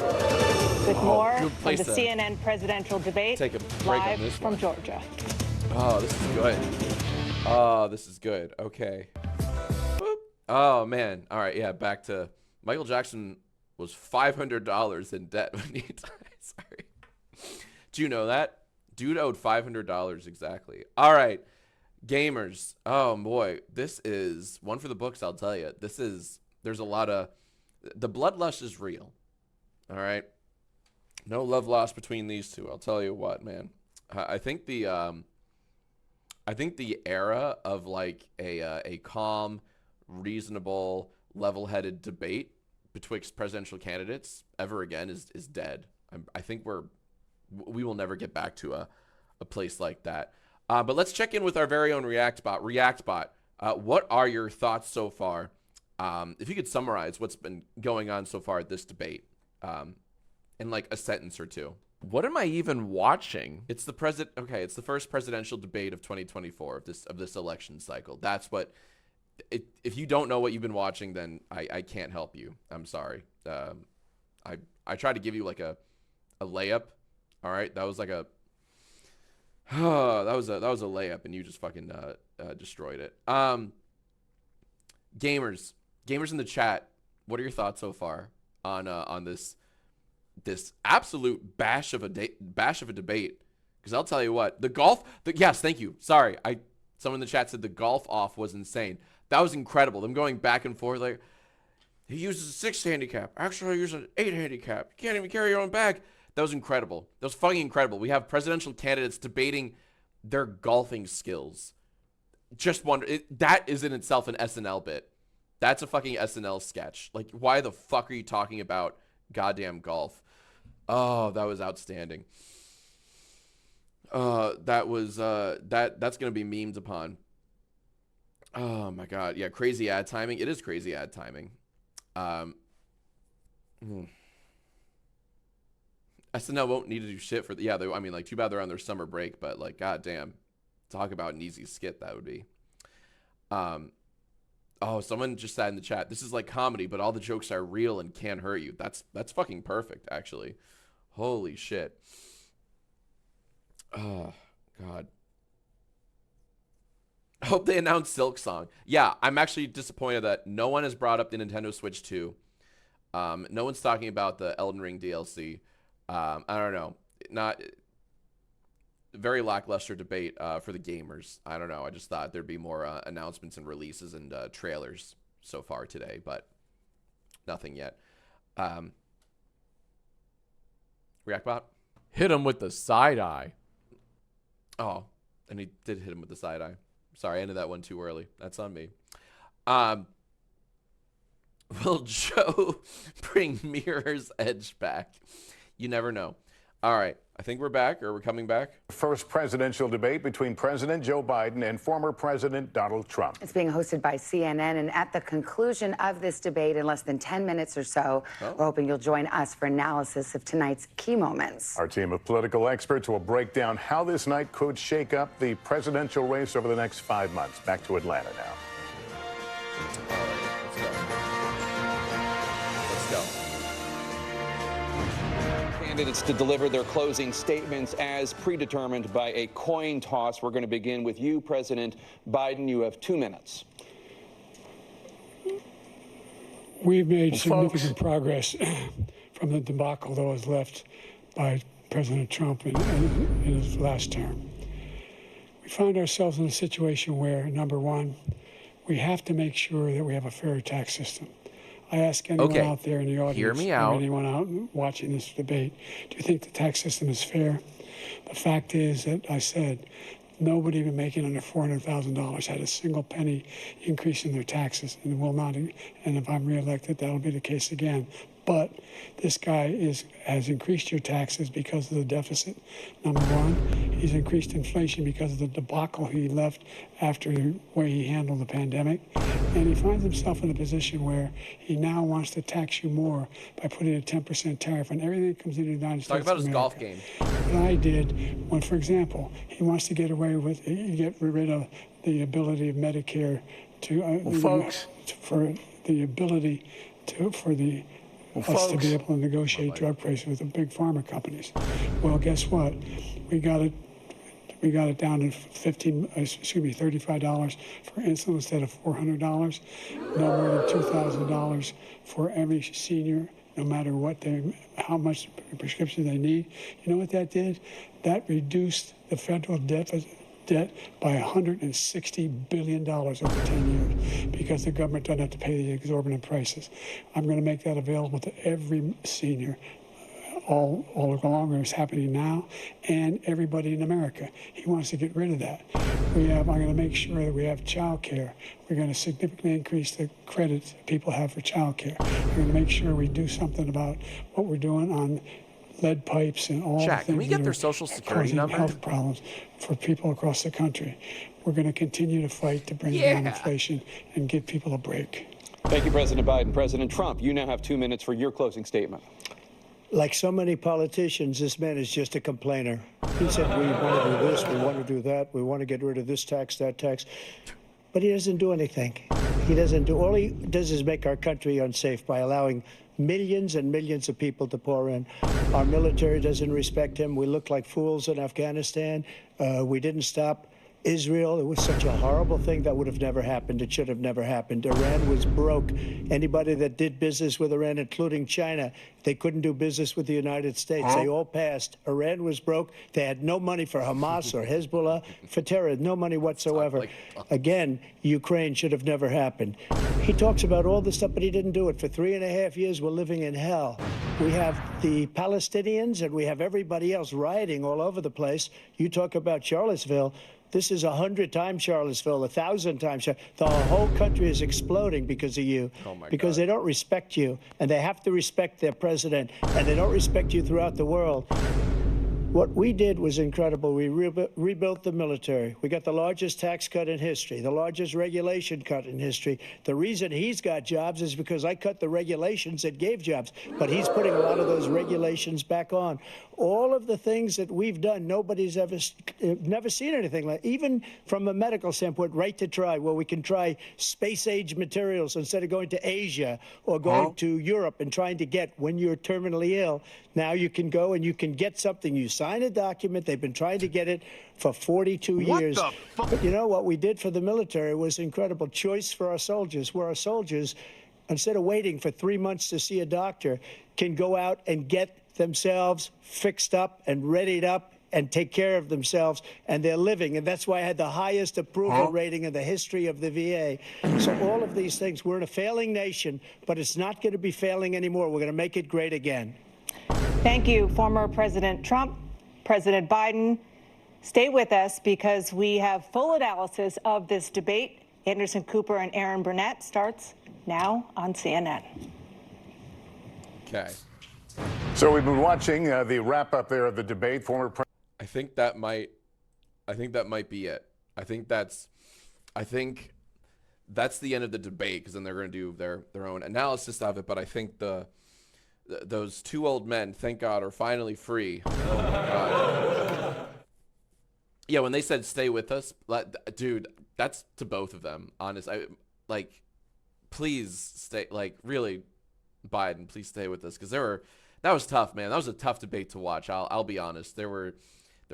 with more from the CNN presidential debate. Take a break live on this from Georgia. Oh, this is good. Oh, this is good. Okay. Boop. Oh, man. All right, yeah, back to Michael Jackson was $500 in debt when he died. Sorry. Do you know that? Dude owed $500 exactly. All right, gamers. Oh, boy. This is one for the books, I'll tell you. There's a lot of, the bloodlust is real. All right? No love lost between these two. I'll tell you what, man. I think the era of like a calm, reasonable, level-headed debate betwixt presidential candidates ever again is dead. I think we will never get back to a place like that. But let's check in with our very own REACTBot. REACTBot, what are your thoughts so far? If you could summarize what's been going on so far at this debate in like a sentence or two. What am I even watching? It's the It's the first presidential debate of 2024 of this election cycle. That's what. If you don't know what you've been watching, then I can't help you. I'm sorry. I tried to give you like a layup. All right, that was like a. That was a layup, and you just fucking destroyed it. Gamers in the chat, what are your thoughts so far on this absolute bash of a debate Because I'll tell you what, the golf, yes, thank you. Sorry, someone in the chat said the golf off was insane. That was incredible. Them going back and forth like, he uses a 6 handicap. Actually, I use an 8 handicap. You can't even carry your own bag. That was incredible. That was fucking incredible. We have presidential candidates debating their golfing skills. Just wonder, that is in itself an SNL bit. That's a fucking SNL sketch. Like, why the fuck are you talking about goddamn golf? Oh, that was outstanding. That was that's gonna be memed upon. Oh my god, yeah, crazy ad timing. It is crazy ad timing. SNL won't need to do shit for I mean, like, too bad they're on their summer break, but like, goddamn, talk about an easy skit that would be. Oh, someone just said in the chat, this is like comedy, but all the jokes are real and can't hurt you. That's fucking perfect, actually. Holy shit. Oh, God. I hope they announce Silk Song. Yeah, I'm actually disappointed that no one has brought up the Nintendo Switch 2. No one's talking about the Elden Ring DLC. I don't know. Not very lackluster debate for the gamers. I don't know. I just thought there'd be more announcements and releases and trailers so far today, but nothing yet. REACTBOT? Hit him with the side eye. Oh, and he did hit him with the side eye. Sorry, I ended that one too early. That's on me. Will Joe bring Mirror's Edge back? You never know. All right. I think we're back, or we're coming back. First presidential debate between President Joe Biden and former President Donald Trump. It's being hosted by CNN, and at the conclusion of this debate, in less than 10 minutes or so, we're hoping you'll join us for analysis of tonight's key moments. Our team of political experts will break down how this night could shake up the presidential race over the next 5 months. Back to Atlanta now. Candidates to deliver their closing statements as predetermined by a coin toss. We're going to begin with you, President Biden. You have 2 minutes. We've made significant progress from the debacle that was left by President Trump in his last term. We find ourselves in a situation where, number one, we have to make sure that we have a fair tax system. I ask anyone out there in the audience, hear me out. Anyone out watching this debate, do you think the tax system is fair? The fact is that I said nobody even making under $400,000 had a single penny increase in their taxes, and will not. And if I'm reelected, that'll be the case again. But this guy has increased your taxes because of the deficit. Number one, he's increased inflation because of the debacle he left after the way he handled the pandemic. And he finds himself in a position where he now wants to tax you more by putting a 10% tariff on everything that comes into the United States. Talk about his golf game. What I did, when, for example, he wants to get away with, get rid of the ability of Medicare to, for the ability to, for the us to be able to negotiate drug prices with the big pharma companies. Well, guess what? We got it down to $35 for insulin instead of $400. No more than $2,000 for every senior, no matter what how much prescription they need. You know what that did? That reduced the federal debt by $160 billion over 10 years because the government doesn't have to pay the exorbitant prices. I'm going to make that available to every senior all along, it's happening now, and everybody in America. He wants to get rid of that. I'm going to make sure that we have child care. We're going to significantly increase the credits people have for child care. We're going to make sure we do something about what we're doing on lead pipes and all the things can we get their social security number? Health problems for people across the country. We're going to continue to fight to bring down inflation and give people a break. Thank you, President Biden. President Trump, you now have 2 minutes for your closing statement. Like so many politicians, this man is just a complainer. He said, we want to do this, we want to do that, we want to get rid of this tax, that tax. But he doesn't do anything. All he does is make our country unsafe by allowing millions and millions of people to pour in. Our military doesn't respect him. We look like fools in Afghanistan. We didn't stop Israel, it was such a horrible thing that would have never happened. It should have never happened. Iran was broke. Anybody that did business with Iran, including China, they couldn't do business with the United States. They all passed. Iran was broke. They had no money for Hamas or Hezbollah, for terror, no money whatsoever. Again, Ukraine should have never happened. He talks about all this stuff, but he didn't do it. For 3.5 years, we're living in hell. We have the Palestinians and we have everybody else rioting all over the place. You talk about Charlottesville. This is 100 times Charlottesville, 1,000 times. The whole country is exploding because of you, because they don't respect you, and they have to respect their president, and they don't respect you throughout the world. What we did was incredible. We rebuilt the military. We got the largest tax cut in history, the largest regulation cut in history. The reason he's got jobs is because I cut the regulations that gave jobs, but he's putting a lot of those regulations back on. All of the things that we've done, nobody's never seen anything like, even from a medical standpoint, right to try, where we can try space-age materials instead of going to Asia or going to Europe and trying to get, when you're terminally ill, now you can go and you can get something. You sign a document. They've been trying to get it for 42 years. But you know what we did for the military was incredible. Choice for our soldiers, where our soldiers, instead of waiting for 3 months to see a doctor, can go out and get themselves fixed up and readied up and take care of themselves, and they're living. And that's why I had the highest approval rating in the history of the VA. So all of these things, we're in a failing nation, but it's not going to be failing anymore. We're going to make it great again. Thank you, former President Trump, President Biden. Stay with us because we have full analysis of this debate. Anderson Cooper and Aaron Burnett starts now on CNN. Okay. So we've been watching the wrap up there of the debate. I think that might be it. I think that's the end of the debate, because then they're going to do their own analysis of it. But I think those two old men, thank God, are finally free. Oh my God. Yeah, when they said "stay with us," dude, that's to both of them. Honest, please stay. Like, really, Biden, please stay with us, because that was tough, man. That was a tough debate to watch. I'll be honest. There were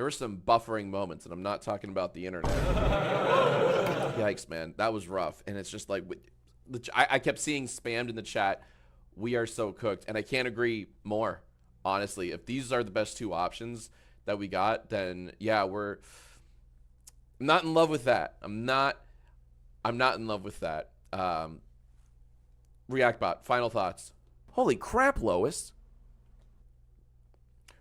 some buffering moments, and I'm not talking about the internet. Yikes, man, that was rough. And it's just like, I kept seeing spammed in the chat, "We are so cooked," and I can't agree more. Honestly, if these are the best two options that we got, then yeah, I'm not in love with that. I'm not in love with that. ReactBot, final thoughts. Holy crap, Lois.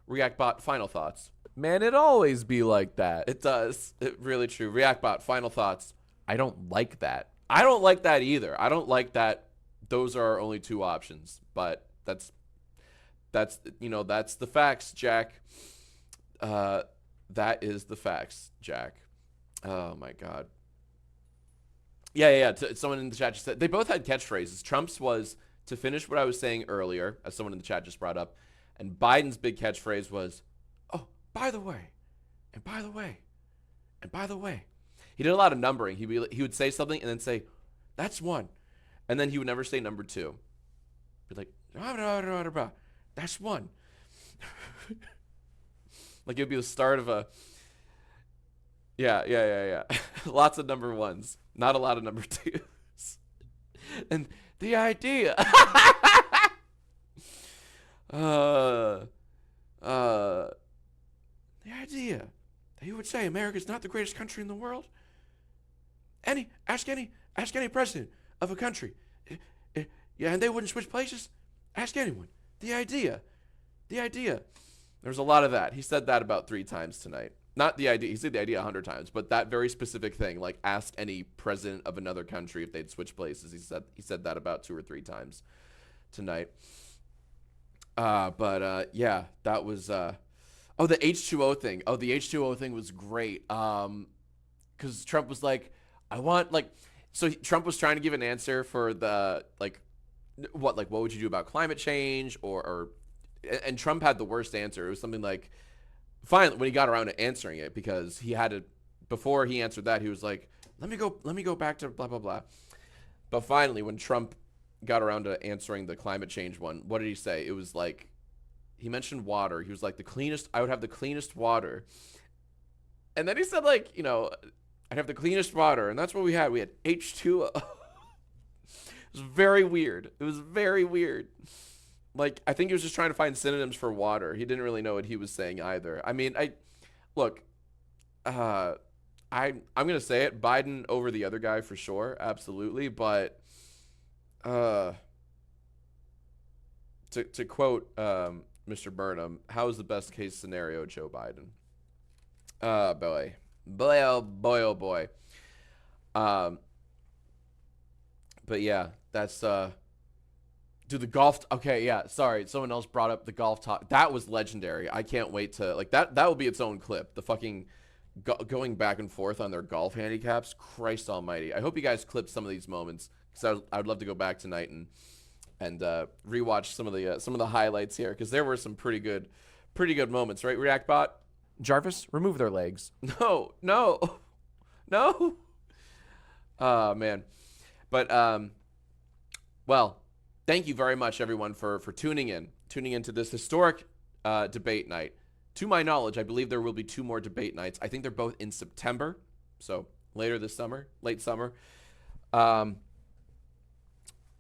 ReactBot, final thoughts. Man, it always be like that. It does. It really true. ReactBot, final thoughts. I don't like that. I don't like that either. I don't like that those are our only two options. But that's the facts, Jack. That is the facts, Jack. Oh my God. Yeah. Someone in the chat just said they both had catchphrases. Trump's was, "To finish what I was saying earlier," as someone in the chat just brought up, and Biden's big catchphrase was, "Oh, by the way, and by the way, and by the way." He did a lot of numbering. He would say something and then say, "That's one," and then he would never say number two. Be like, "That's one." Like, it would be the start of a. Yeah. Lots of number ones, not a lot of number twos. And the idea. The idea that you would say America's not the greatest country in the world. Ask any president of a country. Yeah, and they wouldn't switch places. Ask anyone. The idea. There's a lot of that. He said that about 3 times tonight. Not the idea. He said the idea 100 times, but that very specific thing, like ask any president of another country if they'd switch places. He said that about 2 or 3 times tonight. Yeah, that was. The H2O thing. Oh, the H2O thing was great. Because Trump was like, Trump was trying to give an answer for the what would you do about climate change and Trump had the worst answer. It was something like, finally, when he got around to answering it, because he had to, before he answered that, he was like, let me go back to blah, blah, blah. But finally, when Trump got around to answering the climate change one, what did he say? It was like, he mentioned water. He was like, I would have the cleanest water. And then he said, I'd have the cleanest water. And that's what we had. We had H2O. It was very weird. It was very weird. Like, I think he was just trying to find synonyms for water. He didn't really know what he was saying either. I mean, look, I'm going to say it. Biden over the other guy for sure. Absolutely. But to quote Mr. Burnham, how is the best case scenario, Joe Biden? Boy. Boy, oh boy, oh boy. But yeah, that's, dude, the golf. Okay, yeah, sorry. Someone else brought up the golf talk. That was legendary. I can't wait to, like, that will be its own clip. The fucking going back and forth on their golf handicaps. Christ almighty. I hope you guys clipped some of these moments, because I would love to go back tonight and rewatch some of the highlights here, because there were some pretty good moments, right, ReactBot? Jarvis, remove their legs. No. Oh, man. But, well, thank you very much, everyone, for tuning into this historic debate night. To my knowledge, I believe there will be 2 more debate nights. I think they're both in September, so later this summer, late summer.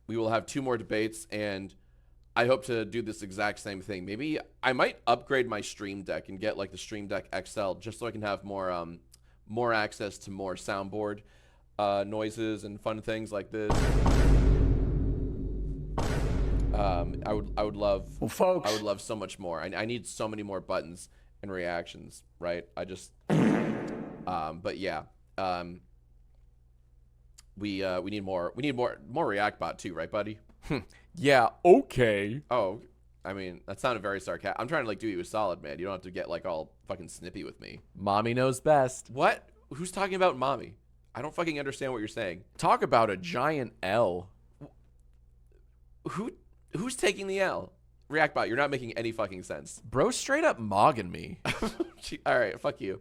We will have 2 more debates, and I hope to do this exact same thing. Maybe I might upgrade my Stream Deck and get like the Stream Deck XL, just so I can have more access to more soundboard noises and fun things like this. I would love, well, folks, I would love so much more. I need so many more buttons and reactions, right? I just, but yeah, we need more ReactBot too, right, buddy? Yeah, okay. Oh, I mean, that sounded very sarcastic. I'm trying to like do you a solid, man. You don't have to get like all fucking snippy with me. Mommy knows best. What? Who's talking about mommy? I don't fucking understand what you're saying. Talk about a giant L. Who's taking the L? ReactBot, you're not making any fucking sense. Bro straight up mogging me. All right, fuck you.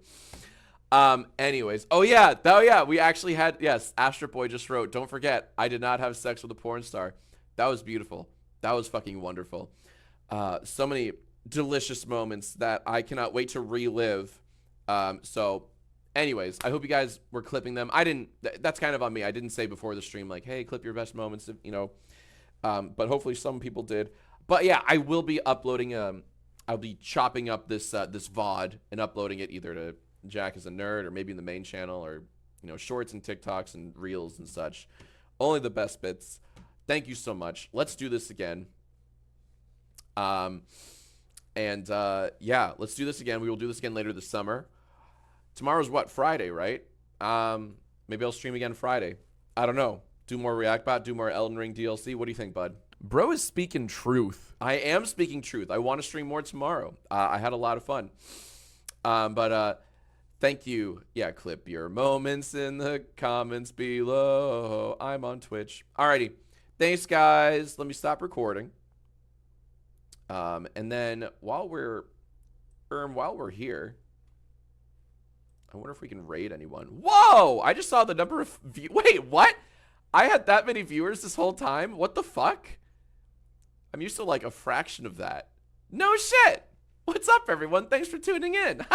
Anyways. Oh yeah, we actually had, yes, Astro Boy just wrote, don't forget, I did not have sex with a porn star. That was beautiful. That was fucking wonderful. So many delicious moments that I cannot wait to relive. So anyways, I hope you guys were clipping them. I didn't, that's kind of on me. I didn't say before the stream, like, hey, clip your best moments, you know, but hopefully some people did. But yeah, I will be uploading, I'll be chopping up this, this VOD and uploading it either to Jack as a Nerd or maybe in the main channel or, you know, shorts and TikToks and reels and such. Only the best bits. Thank you so much. Let's do this again. Yeah, let's do this again. We will do this again later this summer. Tomorrow's what? Friday, right? Maybe I'll stream again Friday. I don't know. Do more ReactBot, do more Elden Ring DLC. What do you think, bud? Bro is speaking truth. I am speaking truth. I want to stream more tomorrow. I had a lot of fun. Thank you. Yeah, clip your moments in the comments below. I'm on Twitch. Alrighty. Thanks, guys. Let me stop recording. And then while we're here, I wonder if we can raid anyone. Whoa! I just saw the number of wait, what? I had that many viewers this whole time? What the fuck? I'm used to like a fraction of that. No shit! What's up, everyone? Thanks for tuning in.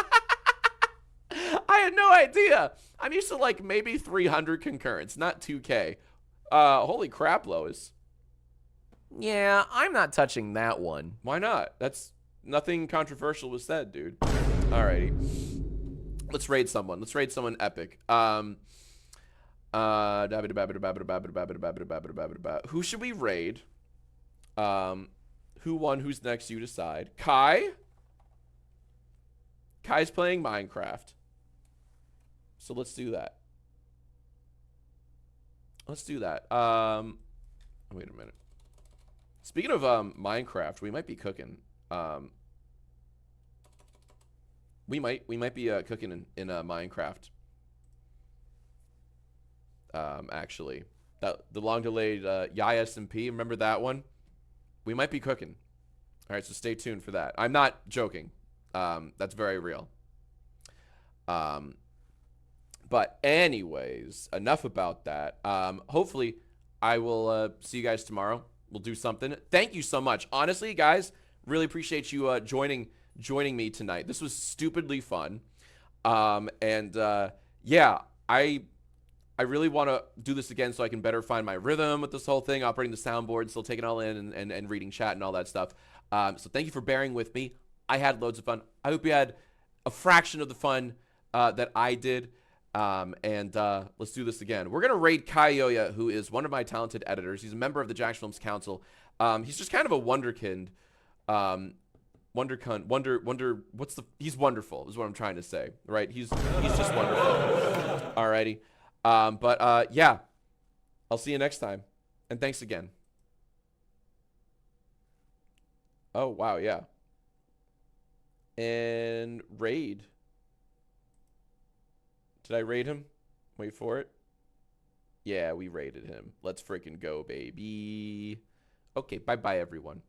I had no idea. I'm used to like maybe 300 concurrents, not 2K. Holy crap, Lois. Yeah, I'm not touching that one. Why not? That's nothing controversial was said, dude. Alrighty. Let's raid someone. Let's raid someone epic. Who should we raid? Who won? Who's next? You decide. Kai? Kai's playing Minecraft. So let's do that. Let's do that. Wait a minute. Speaking of Minecraft, we might be cooking. We might be cooking in Minecraft. Actually, the long delayed Yaya SMP. Remember that one? We might be cooking. All right, so stay tuned for that. I'm not joking. That's very real. But anyways, enough about that. Hopefully, I will see you guys tomorrow. We'll do something. Thank you so much. Honestly, guys, really appreciate you joining me tonight. This was stupidly fun. Yeah, I really want to do this again so I can better find my rhythm with this whole thing, operating the soundboard, still taking it all in and reading chat and all that stuff. So thank you for bearing with me. I had loads of fun. I hope you had a fraction of the fun that I did. Let's do this again. We're going to raid Kaioya, who is one of my talented editors. He's a member of the JacksFilms Council. He's just kind of a wonderkind. He's wonderful is what I'm trying to say, right? He's just wonderful. Alrighty. Yeah, I'll see you next time. And thanks again. Oh, wow. Yeah. And raid. Did I raid him? Wait for it. Yeah, we raided him. Let's freaking go, baby. Okay, bye-bye, everyone.